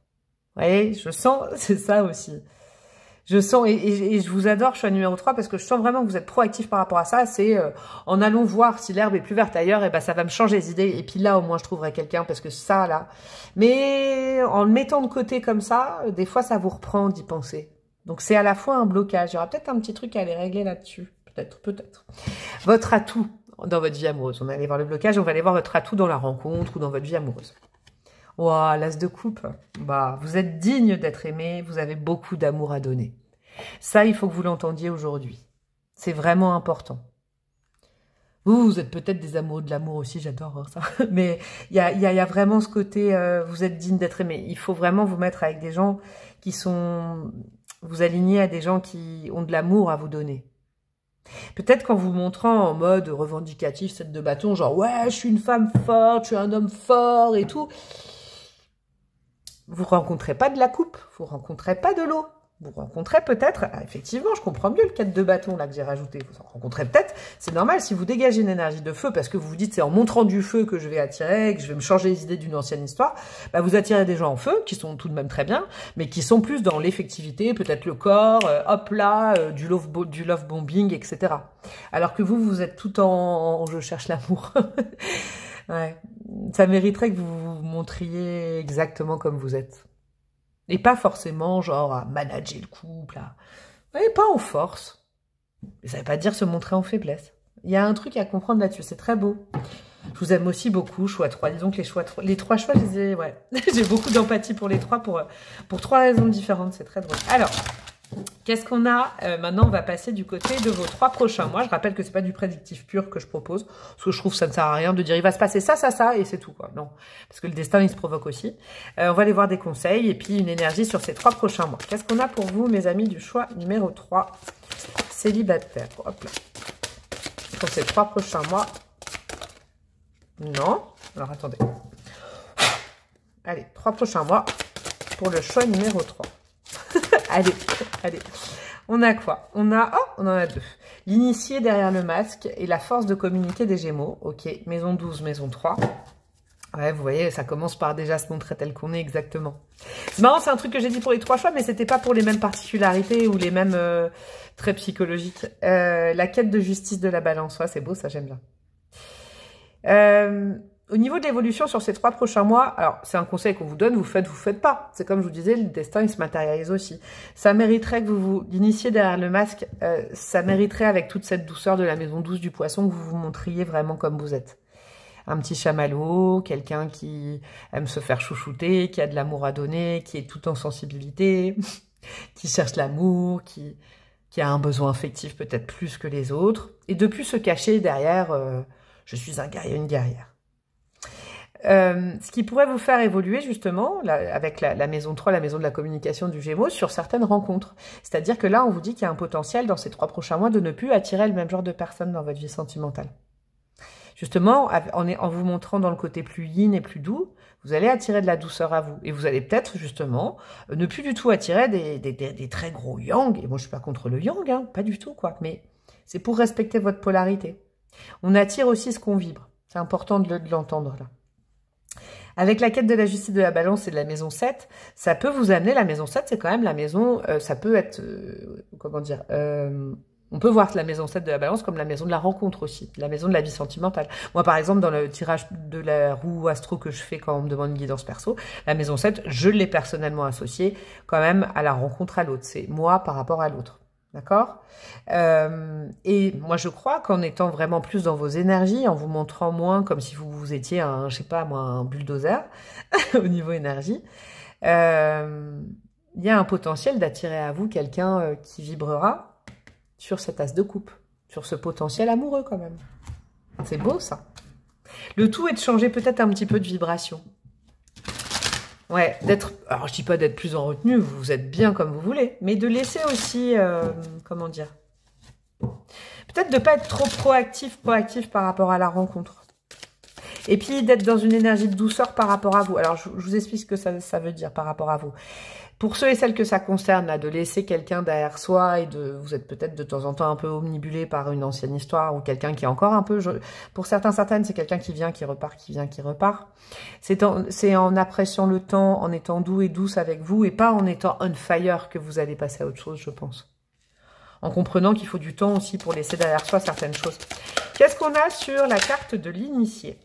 Vous voyez, je sens, c'est ça aussi. Je sens, et je vous adore, choix numéro 3, parce que je sens vraiment que vous êtes proactif par rapport à ça. C'est en allant voir si l'herbe est plus verte ailleurs, et ça va me changer les idées. Et puis là, au moins, je trouverai quelqu'un, parce que ça, là. Mais en le mettant de côté comme ça, des fois, ça vous reprend d'y penser. Donc, c'est à la fois un blocage. Il y aura peut-être un petit truc à aller régler là-dessus. Peut-être, peut-être. Votre atout dans votre vie amoureuse. On va aller voir le blocage, on va aller voir votre atout dans la rencontre ou dans votre vie amoureuse. Wow, l'as de coupe. Vous êtes digne d'être aimé, vous avez beaucoup d'amour à donner. Ça, il faut que vous l'entendiez aujourd'hui. C'est vraiment important. Vous êtes peut-être des amoureux de l'amour aussi, j'adore ça. Mais il y a vraiment ce côté, vous êtes digne d'être aimé. Il faut vraiment vous mettre avec des gens qui sont... Vous aligner à des gens qui ont de l'amour à vous donner. Peut-être qu'en vous montrant en mode revendicatif, 7 de bâton, genre « Ouais, je suis une femme forte, je suis un homme fort et tout », vous rencontrez pas de la coupe, vous rencontrez pas de l'eau. Vous rencontrez peut-être, effectivement, je comprends mieux le 4 de bâton là que j'ai rajouté, vous en rencontrez peut-être, c'est normal si vous dégagez une énergie de feu, parce que vous vous dites c'est en montrant du feu que je vais attirer, que je vais me changer les idées d'une ancienne histoire, vous attirez des gens en feu, qui sont tout de même très bien, mais qui sont plus dans l'effectivité, peut-être le corps, hop là, du love bombing, etc. Alors que vous êtes tout en je cherche l'amour. Ouais. Ça mériterait que vous vous montriez exactement comme vous êtes. Et pas forcément genre à manager le couple, ouais, pas en force. Mais ça veut pas dire se montrer en faiblesse. Il y a un truc à comprendre là-dessus, c'est très beau. Je vous aime aussi beaucoup, choix 3. Disons que les 3 choix, ouais. J'ai beaucoup d'empathie pour les 3 pour 3 raisons différentes, c'est très drôle. Alors, qu'est-ce qu'on a maintenant, on va passer du côté de vos 3 prochains mois. Je rappelle que c'est pas du prédictif pur que je propose, parce que je trouve que ça ne sert à rien de dire il va se passer ça, ça, ça, et c'est tout, quoi. Non, parce que le destin, il se provoque aussi. On va aller voir des conseils et puis une énergie sur ces 3 prochains mois. Qu'est-ce qu'on a pour vous, mes amis, du choix numéro 3, célibataire. Hop là. Pour ces 3 prochains mois. Non. Alors, attendez. Allez, 3 prochains mois pour le choix numéro 3. Allez, allez. On a quoi? On en a 2. L'initié derrière le masque et la force de communiquer des Gémeaux. Ok, maison 12, maison 3. Ouais, vous voyez, ça commence par déjà se montrer tel qu'on est exactement. C'est marrant, c'est un truc que j'ai dit pour les 3 choix, mais c'était pas pour les mêmes particularités ou les mêmes traits psychologiques. La quête de justice de la balance. Ouais, c'est beau, ça, j'aime bien. Au niveau de l'évolution sur ces 3 prochains mois, alors c'est un conseil qu'on vous donne, vous faites pas. C'est comme je vous disais, le destin il se matérialise aussi. Ça mériterait que vous l'initiez derrière le masque, ça mériterait avec toute cette douceur de la maison 12 du poisson que vous vous montriez vraiment comme vous êtes. Un petit chamallow, quelqu'un qui aime se faire chouchouter, qui a de l'amour à donner, qui est tout en sensibilité, qui cherche l'amour, qui a un besoin affectif peut-être plus que les autres, et de plus se cacher derrière je suis un guerrier, une guerrière. Ce qui pourrait vous faire évoluer justement avec la maison 3, la maison de la communication du Gémeaux, sur certaines rencontres. C'est-à-dire que là, on vous dit qu'il y a un potentiel dans ces 3 prochains mois de ne plus attirer le même genre de personnes dans votre vie sentimentale. Justement, en vous montrant dans le côté plus yin et plus doux, vous allez attirer de la douceur à vous. Et vous allez peut-être, justement, ne plus du tout attirer des très gros yang. Et moi, je suis pas contre le yang, hein, pas du tout, quoi. Mais c'est pour respecter votre polarité. On attire aussi ce qu'on vibre. C'est important de l'entendre, là. Avec la quête de la justice de la balance et de la maison 7, ça peut vous amener, la maison 7, c'est quand même la maison, ça peut être, comment dire, on peut voir la maison 7 de la balance comme la maison de la rencontre aussi, la maison de la vie sentimentale. Moi, par exemple, dans le tirage de la roue astro que je fais quand on me demande une guidance perso, la maison 7, je l'ai personnellement associée quand même à la rencontre à l'autre. C'est moi par rapport à l'autre. D'accord? Et moi, je crois qu'en étant vraiment plus dans vos énergies, en vous montrant moins comme si vous étiez un, je sais pas moi, un bulldozer au niveau énergie, il y a un potentiel d'attirer à vous quelqu'un qui vibrera sur cet as de coupe, sur ce potentiel amoureux quand même. C'est beau ça. Le tout est de changer peut-être un petit peu de vibration. Ouais, alors je dis pas d'être plus en retenue, vous êtes bien comme vous voulez, mais de laisser aussi, comment dire, peut-être de pas être trop proactif par rapport à la rencontre. Et puis d'être dans une énergie de douceur par rapport à vous. Alors je vous explique ce que ça veut dire par rapport à vous. Pour ceux et celles que ça concerne, là, de laisser quelqu'un derrière soi et vous êtes peut-être de temps en temps un peu omnibulé par une ancienne histoire ou quelqu'un qui est encore un peu, pour certaines, c'est quelqu'un qui vient, qui repart, qui vient, qui repart. C'est en appréciant le temps, en étant doux et douce avec vous et pas en étant on fire que vous allez passer à autre chose, je pense. En comprenant qu'il faut du temps aussi pour laisser derrière soi certaines choses. Qu'est-ce qu'on a sur la carte de l'initié?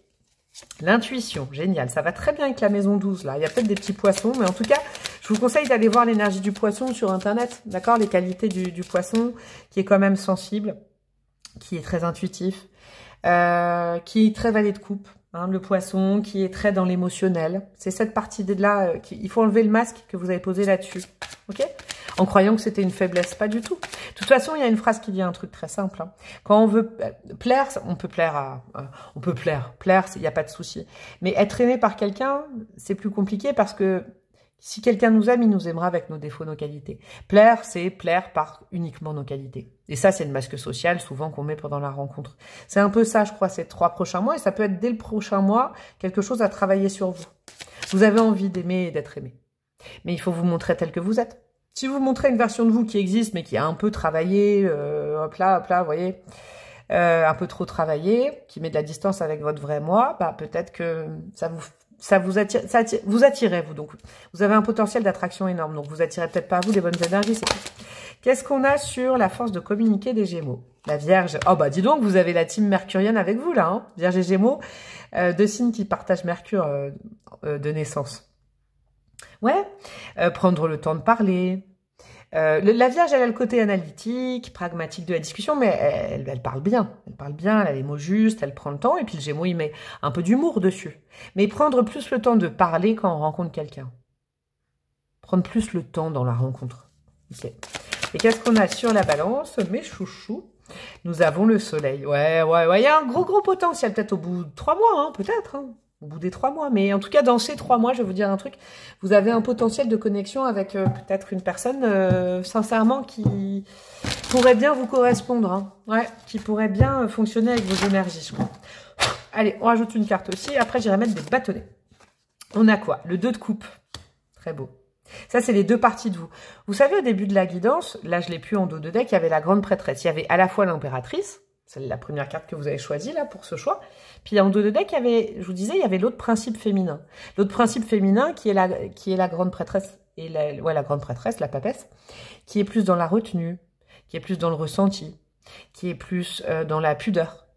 L'intuition, génial, ça va très bien avec la maison 12 là, il y a peut-être des petits poissons, mais en tout cas, je vous conseille d'aller voir l'énergie du poisson sur internet, d'accord, les qualités du poisson, qui est quand même sensible, qui est très intuitif, qui est très valet de coupe, hein, le poisson, qui est très dans l'émotionnel, c'est cette partie-là, il faut enlever le masque que vous avez posé là-dessus, ok? En croyant que c'était une faiblesse, pas du tout. De toute façon, il y a une phrase qui dit un truc très simple. Hein. Quand on veut plaire, on peut plaire plaire, il n'y a pas de souci. Mais être aimé par quelqu'un, c'est plus compliqué parce que si quelqu'un nous aime, il nous aimera avec nos défauts, nos qualités. Plaire, c'est plaire par uniquement nos qualités. Et ça, c'est le masque social, souvent, qu'on met pendant la rencontre. C'est un peu ça, je crois, ces 3 prochains mois. Et ça peut être, dès le prochain mois, quelque chose à travailler sur vous. Vous avez envie d'aimer et d'être aimé. Mais il faut vous montrer tel que vous êtes. Si vous montrez une version de vous qui existe, mais qui a un peu travaillé, hop là, vous voyez, un peu trop travaillé, qui met de la distance avec votre vrai moi, bah peut-être que ça vous attire, vous attirez vous. Donc, vous avez un potentiel d'attraction énorme. Donc, vous attirez peut-être pas vous les bonnes énergies. C'est tout. Qu'est-ce qu'on a sur la force de communiquer des Gémeaux? La Vierge. Oh bah dis donc, vous avez la team mercurienne avec vous là, hein, Vierge et Gémeaux, 2 signes qui partagent Mercure de naissance. Ouais, prendre le temps de parler. La Vierge, elle a le côté analytique, pragmatique de la discussion, mais elle parle bien. Elle parle bien, elle a les mots justes, elle prend le temps. Et puis le Gémeaux, il met un peu d'humour dessus. Mais prendre plus le temps de parler quand on rencontre quelqu'un. Prendre plus le temps dans la rencontre. Ok. Et qu'est-ce qu'on a sur la Balance? Mes chouchous. Nous avons le Soleil. Ouais. Il y a un gros potentiel. Peut-être au bout de 3 mois, hein, peut-être. Hein. Au bout des 3 mois. Mais en tout cas, dans ces 3 mois, je vais vous dire un truc. Vous avez un potentiel de connexion avec peut-être une personne, sincèrement, qui pourrait bien vous correspondre. Hein. Ouais, qui pourrait bien fonctionner avec vos énergies, je crois. Allez, on rajoute une carte aussi. Après, j'irai mettre des bâtonnets. On a quoi? Le 2 de coupe. Très beau. Ça, c'est les 2 parties de vous. Vous savez, au début de la guidance, là, je l'ai plus en dos de deck, il y avait la grande prêtresse. Il y avait à la fois l'impératrice, c'est la première carte que vous avez choisie, là, pour ce choix. Puis en dos de deck, il y avait, je vous disais, il y avait l'autre principe féminin. L'autre principe féminin qui est la grande prêtresse, et la grande prêtresse, la papesse, qui est plus dans la retenue, qui est plus dans le ressenti, qui est plus dans la pudeur.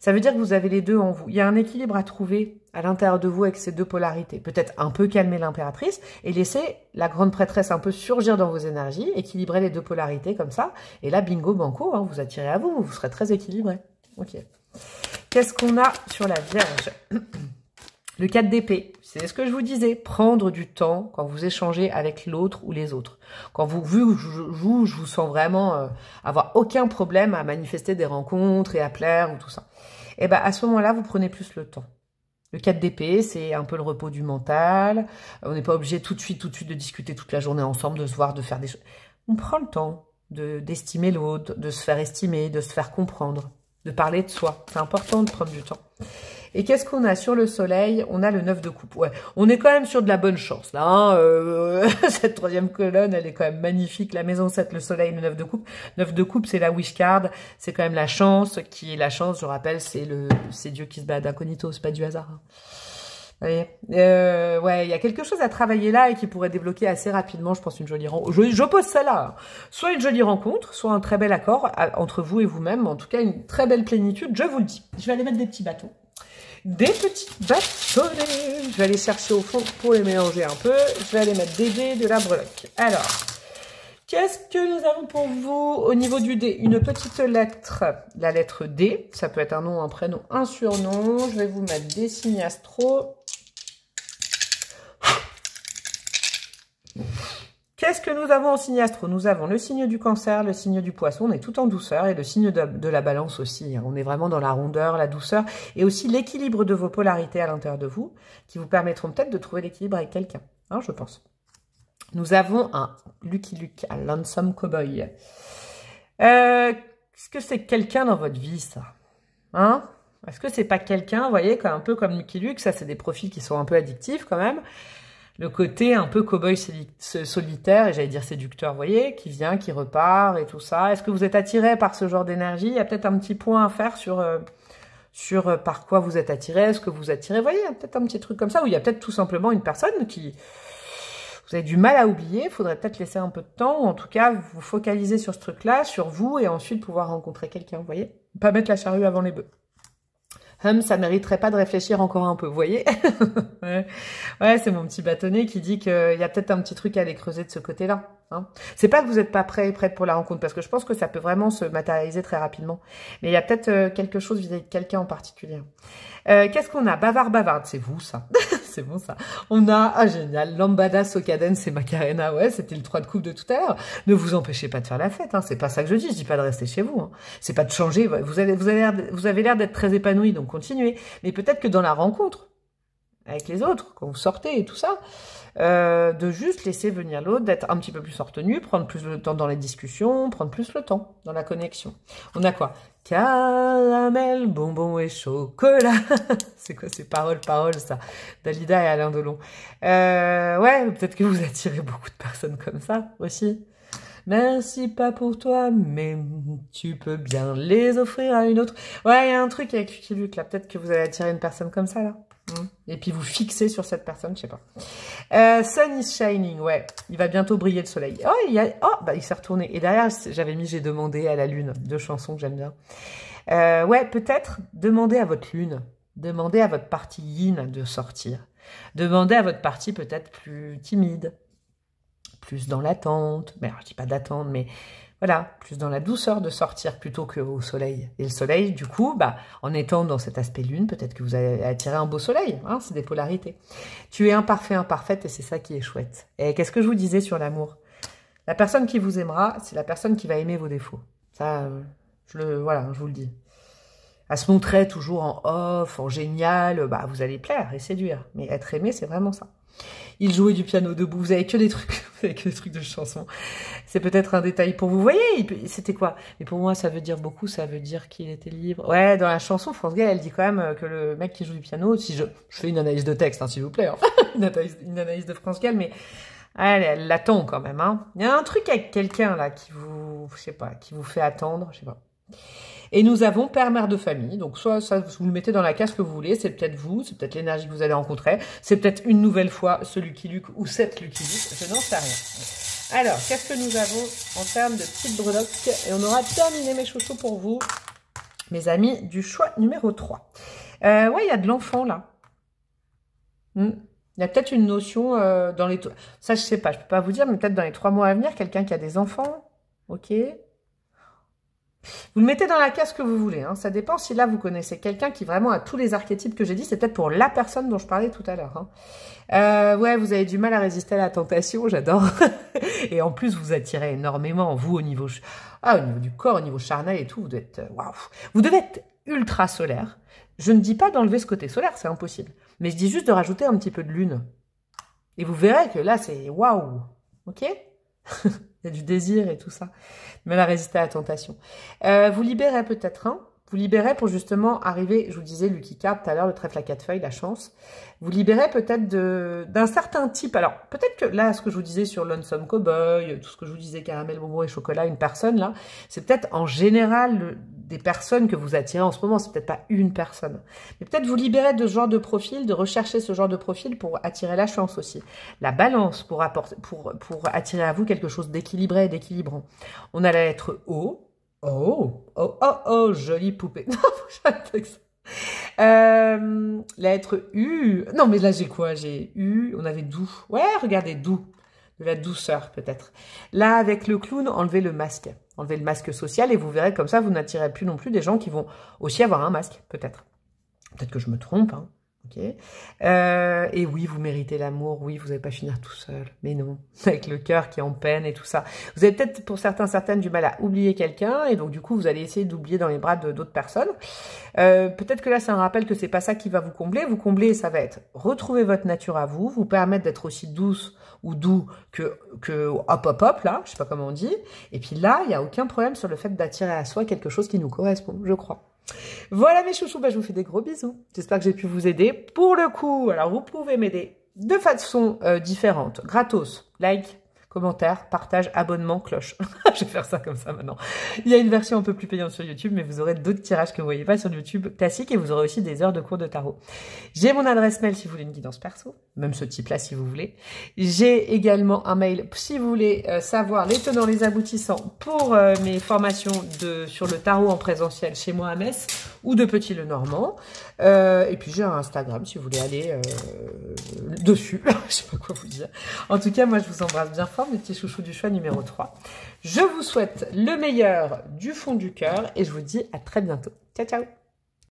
Ça veut dire que vous avez les 2 en vous. Il y a un équilibre à trouver à l'intérieur de vous avec ces 2 polarités. Peut-être un peu calmer l'impératrice et laisser la grande prêtresse un peu surgir dans vos énergies, équilibrer les 2 polarités comme ça. Et là, bingo, banco, hein, vous attirez à vous, vous serez très équilibré. Ok. Qu'est-ce qu'on a sur la Vierge? Le 4 d'épée, c'est ce que je vous disais. Prendre du temps quand vous échangez avec l'autre ou les autres. Quand je vous sens vraiment avoir aucun problème à manifester des rencontres et à plaire ou tout ça. Et ben à ce moment-là, vous prenez plus le temps. Le 4 d'épée, c'est un peu le repos du mental. On n'est pas obligé tout de suite de discuter toute la journée ensemble, de se voir, de faire des choses. On prend le temps d'estimer l'autre, de se faire estimer, de se faire comprendre, de parler de soi. C'est important de prendre du temps. Et qu'est-ce qu'on a sur le soleil? On a le 9 de coupe. Ouais, on est quand même sur de la bonne chance, là. Hein. Cette troisième colonne, elle est quand même magnifique. La maison 7, le soleil, le 9 de coupe. 9 de coupe, c'est la wish card. C'est quand même la chance. Qui est la chance, je rappelle, c'est Dieu qui se bat d'incognito. C'est pas du hasard. Hein. Vous voyez, ouais, il y a quelque chose à travailler là et qui pourrait débloquer assez rapidement, je pense, une jolie rencontre. J'oppose ça là. Soit une jolie rencontre, soit un très bel accord entre vous et vous-même. En tout cas, une très belle plénitude, je vous le dis. Je vais aller mettre des petits bâtons. Des petits bâtonnets. Je vais aller chercher au fond pour les mélanger un peu. Je vais aller mettre des dés, de la breloque. Alors, qu'est-ce que nous avons pour vous au niveau du dé? Une petite lettre, la lettre D. Ça peut être un nom, un prénom, un surnom. Je vais vous mettre des signes astro. Qu'est-ce que nous avons en signe astro? Nous avons le signe du cancer, le signe du poisson, on est tout en douceur, et le signe de la balance aussi. On est vraiment dans la rondeur, la douceur, et aussi l'équilibre de vos polarités à l'intérieur de vous, qui vous permettront peut-être de trouver l'équilibre avec quelqu'un, hein, je pense. Nous avons un Lucky Luke, un Lonesome Cowboy. Est-ce que c'est quelqu'un dans votre vie, ça? Hein? Est-ce que c'est pas quelqu'un, vous voyez, un peu comme Lucky Luke, ça c'est des profils qui sont un peu addictifs quand même. Le côté un peu cow-boy solitaire, et j'allais dire séducteur, vous voyez, qui vient, qui repart et tout ça. Est-ce que vous êtes attiré par ce genre d'énergie? Il y a peut-être un petit point à faire sur par quoi vous êtes attiré, est-ce que vous attirez, vous voyez, il y a peut-être un petit truc comme ça, ou il y a peut-être tout simplement une personne qui... Vous avez du mal à oublier, il faudrait peut-être laisser un peu de temps, ou en tout cas vous focaliser sur ce truc-là, sur vous, et ensuite pouvoir rencontrer quelqu'un, vous voyez. Pas mettre la charrue avant les bœufs. Ça mériterait pas de réfléchir encore un peu, vous voyez. Ouais, c'est mon petit bâtonnet qui dit qu'il y a peut-être un petit truc à aller creuser de ce côté-là. Hein. C'est pas que vous n'êtes pas prête pour la rencontre, parce que je pense que ça peut vraiment se matérialiser très rapidement. Mais il y a peut-être quelque chose vis-à-vis de quelqu'un en particulier. Qu'est-ce qu'on a? Bavarde, c'est vous ça. C'est bon ça. On a, ah génial, Lambada, Socaden, c'est Macarena, ouais, c'était le 3 de coupe de tout à l'heure. Ne vous empêchez pas de faire la fête, hein. C'est pas ça que je dis pas de rester chez vous. Hein. C'est pas de changer, vous avez l'air d'être très épanoui, donc continuez. Mais peut-être que dans la rencontre, avec les autres, quand vous sortez et tout ça, de juste laisser venir l'autre, d'être un petit peu plus retenu, prendre plus de temps dans les discussions, prendre plus le temps dans la connexion. On a quoi? Caramel, bonbon et chocolat. C'est quoi ces paroles, ça? Dalida et Alain Delon. Ouais, peut-être que vous attirez beaucoup de personnes comme ça aussi. Merci pas pour toi, mais tu peux bien les offrir à une autre. Ouais, il y a un truc avec Lucky Luke là. Peut-être que vous allez attirer une personne comme ça là. Et puis vous fixez sur cette personne, je sais pas. Sun is shining, ouais. Il va bientôt briller le soleil. Oh, il s'est retourné. Et derrière, j'avais mis j'ai demandé à la lune. 2 chansons que j'aime bien. Ouais, peut-être demander à votre lune. Demandez à votre partie yin de sortir. Demandez à votre partie peut-être plus timide. Plus dans l'attente. Mais alors, je dis pas d'attente, mais voilà, plus dans la douceur de sortir plutôt qu'au soleil. Et le soleil, du coup, en étant dans cet aspect lune, peut-être que vous allez attirer un beau soleil. Hein, c'est des polarités. Tu es imparfait, imparfaite, et c'est ça qui est chouette. Et qu'est-ce que je vous disais sur l'amour? La personne qui vous aimera, c'est la personne qui va aimer vos défauts. Ça, voilà, je vous le dis. À se montrer toujours en off, en génial, vous allez plaire et séduire. Mais être aimé, c'est vraiment ça. Il jouait du piano debout, vous avez que des trucs, de chansons. C'est peut-être un détail pour vous. Vous voyez, c'était quoi? Mais pour moi, ça veut dire beaucoup, ça veut dire qu'il était libre. Ouais, dans la chanson, France Gall, elle dit quand même que le mec qui joue du piano, si je fais une analyse de texte, hein, s'il vous plaît, hein. une analyse de France Gall, mais elle l'attend quand même, hein. Il y a un truc avec quelqu'un, là, qui vous, je sais pas, qui vous fait attendre, je sais pas. Et nous avons père, mère de famille. Donc, soit ça, vous le mettez dans la case que vous voulez. C'est peut-être vous, c'est peut-être l'énergie que vous allez rencontrer. C'est peut-être une nouvelle fois ce Lucky Luke ou cette Lucky Luke. Je n'en sais rien. Alors, qu'est-ce que nous avons en termes de petites breloques? Et on aura terminé mes chouchous pour vous, mes amis, du choix numéro 3. Ouais, il y a de l'enfant, là. Il y a peut-être une notion dans les... Ça, je sais pas, je peux pas vous dire, mais peut-être dans les 3 mois à venir, quelqu'un qui a des enfants. Ok. Vous le mettez dans la case que vous voulez. Hein. Ça dépend si là, vous connaissez quelqu'un qui vraiment a tous les archétypes que j'ai dit. C'est peut-être pour la personne dont je parlais tout à l'heure. Hein. Ouais, vous avez du mal à résister à la tentation. J'adore. Et en plus, vous attirez énormément, vous, au niveau du corps, au niveau charnel et tout. Vous devez être, waouh. Vous devez être ultra solaire. Je ne dis pas d'enlever ce côté solaire, c'est impossible. Mais je dis juste de rajouter un petit peu de lune. Et vous verrez que là, c'est waouh. Ok? Il y a du désir et tout ça. Même à résister à la tentation. Vous libérez peut-être, hein, Vous libérez pour justement arriver, je vous disais Lucky Card tout à l'heure, le trèfle à 4 feuilles, la chance. Vous libérez peut-être d'un certain type. Alors, peut-être que là, ce que je vous disais sur Lonesome Cowboy, tout ce que je vous disais, caramel, bonbon et chocolat, une personne là, c'est peut-être en général des personnes que vous attirez en ce moment. C'est peut-être pas une personne. Mais peut-être vous libérez de ce genre de profil, de rechercher ce genre de profil pour attirer la chance aussi. La balance pour attirer à vous quelque chose d'équilibré et d'équilibrant. On a la lettre O. Oh, oh, oh, oh, jolie poupée. La lettre U. Non, mais là, j'ai quoi? J'ai U. On avait doux. Ouais, regardez, doux. De la douceur, peut-être. Là, avec le clown, enlevez le masque. Enlevez le masque social et vous verrez comme ça, vous n'attirez plus non plus des gens qui vont aussi avoir un masque, peut-être. Peut-être que je me trompe, hein. Ok. Et oui, vous méritez l'amour. Oui, vous n'allez pas finir tout seul. Mais non, avec le cœur qui est en peine et tout ça. Vous avez peut-être, pour certaines, du mal à oublier quelqu'un. Et donc, du coup, vous allez essayer d'oublier dans les bras d'autres personnes. Peut-être que là, c'est un rappel que c'est pas ça qui va vous combler. Vous combler, ça va être retrouver votre nature à vous. Vous permettre d'être aussi douce ou doux que hop, hop, hop, là. Je sais pas comment on dit. Et puis là, il n'y a aucun problème sur le fait d'attirer à soi quelque chose qui nous correspond, je crois. Voilà mes chouchous, je vous fais des gros bisous. J'espère que j'ai pu vous aider. Pour le coup, alors vous pouvez m'aider de façon différente. Gratos, like, commentaire, partage, abonnement, cloche. Je vais faire ça comme ça maintenant. Il y a une version un peu plus payante sur YouTube, mais vous aurez d'autres tirages que vous voyez pas sur YouTube classique et vous aurez aussi des heures de cours de tarot. J'ai mon adresse mail si vous voulez une guidance perso, même ce type-là si vous voulez. J'ai également un mail si vous voulez savoir les tenants, les aboutissants pour mes formations sur le tarot en présentiel chez moi à Metz ou de Petit Le Normand. Et puis j'ai un Instagram si vous voulez aller dessus. Je sais pas quoi vous dire. En tout cas, moi je vous embrasse bien fort, mes petits chouchous du choix numéro 3. Je vous souhaite le meilleur du fond du cœur et je vous dis à très bientôt. Ciao, ciao!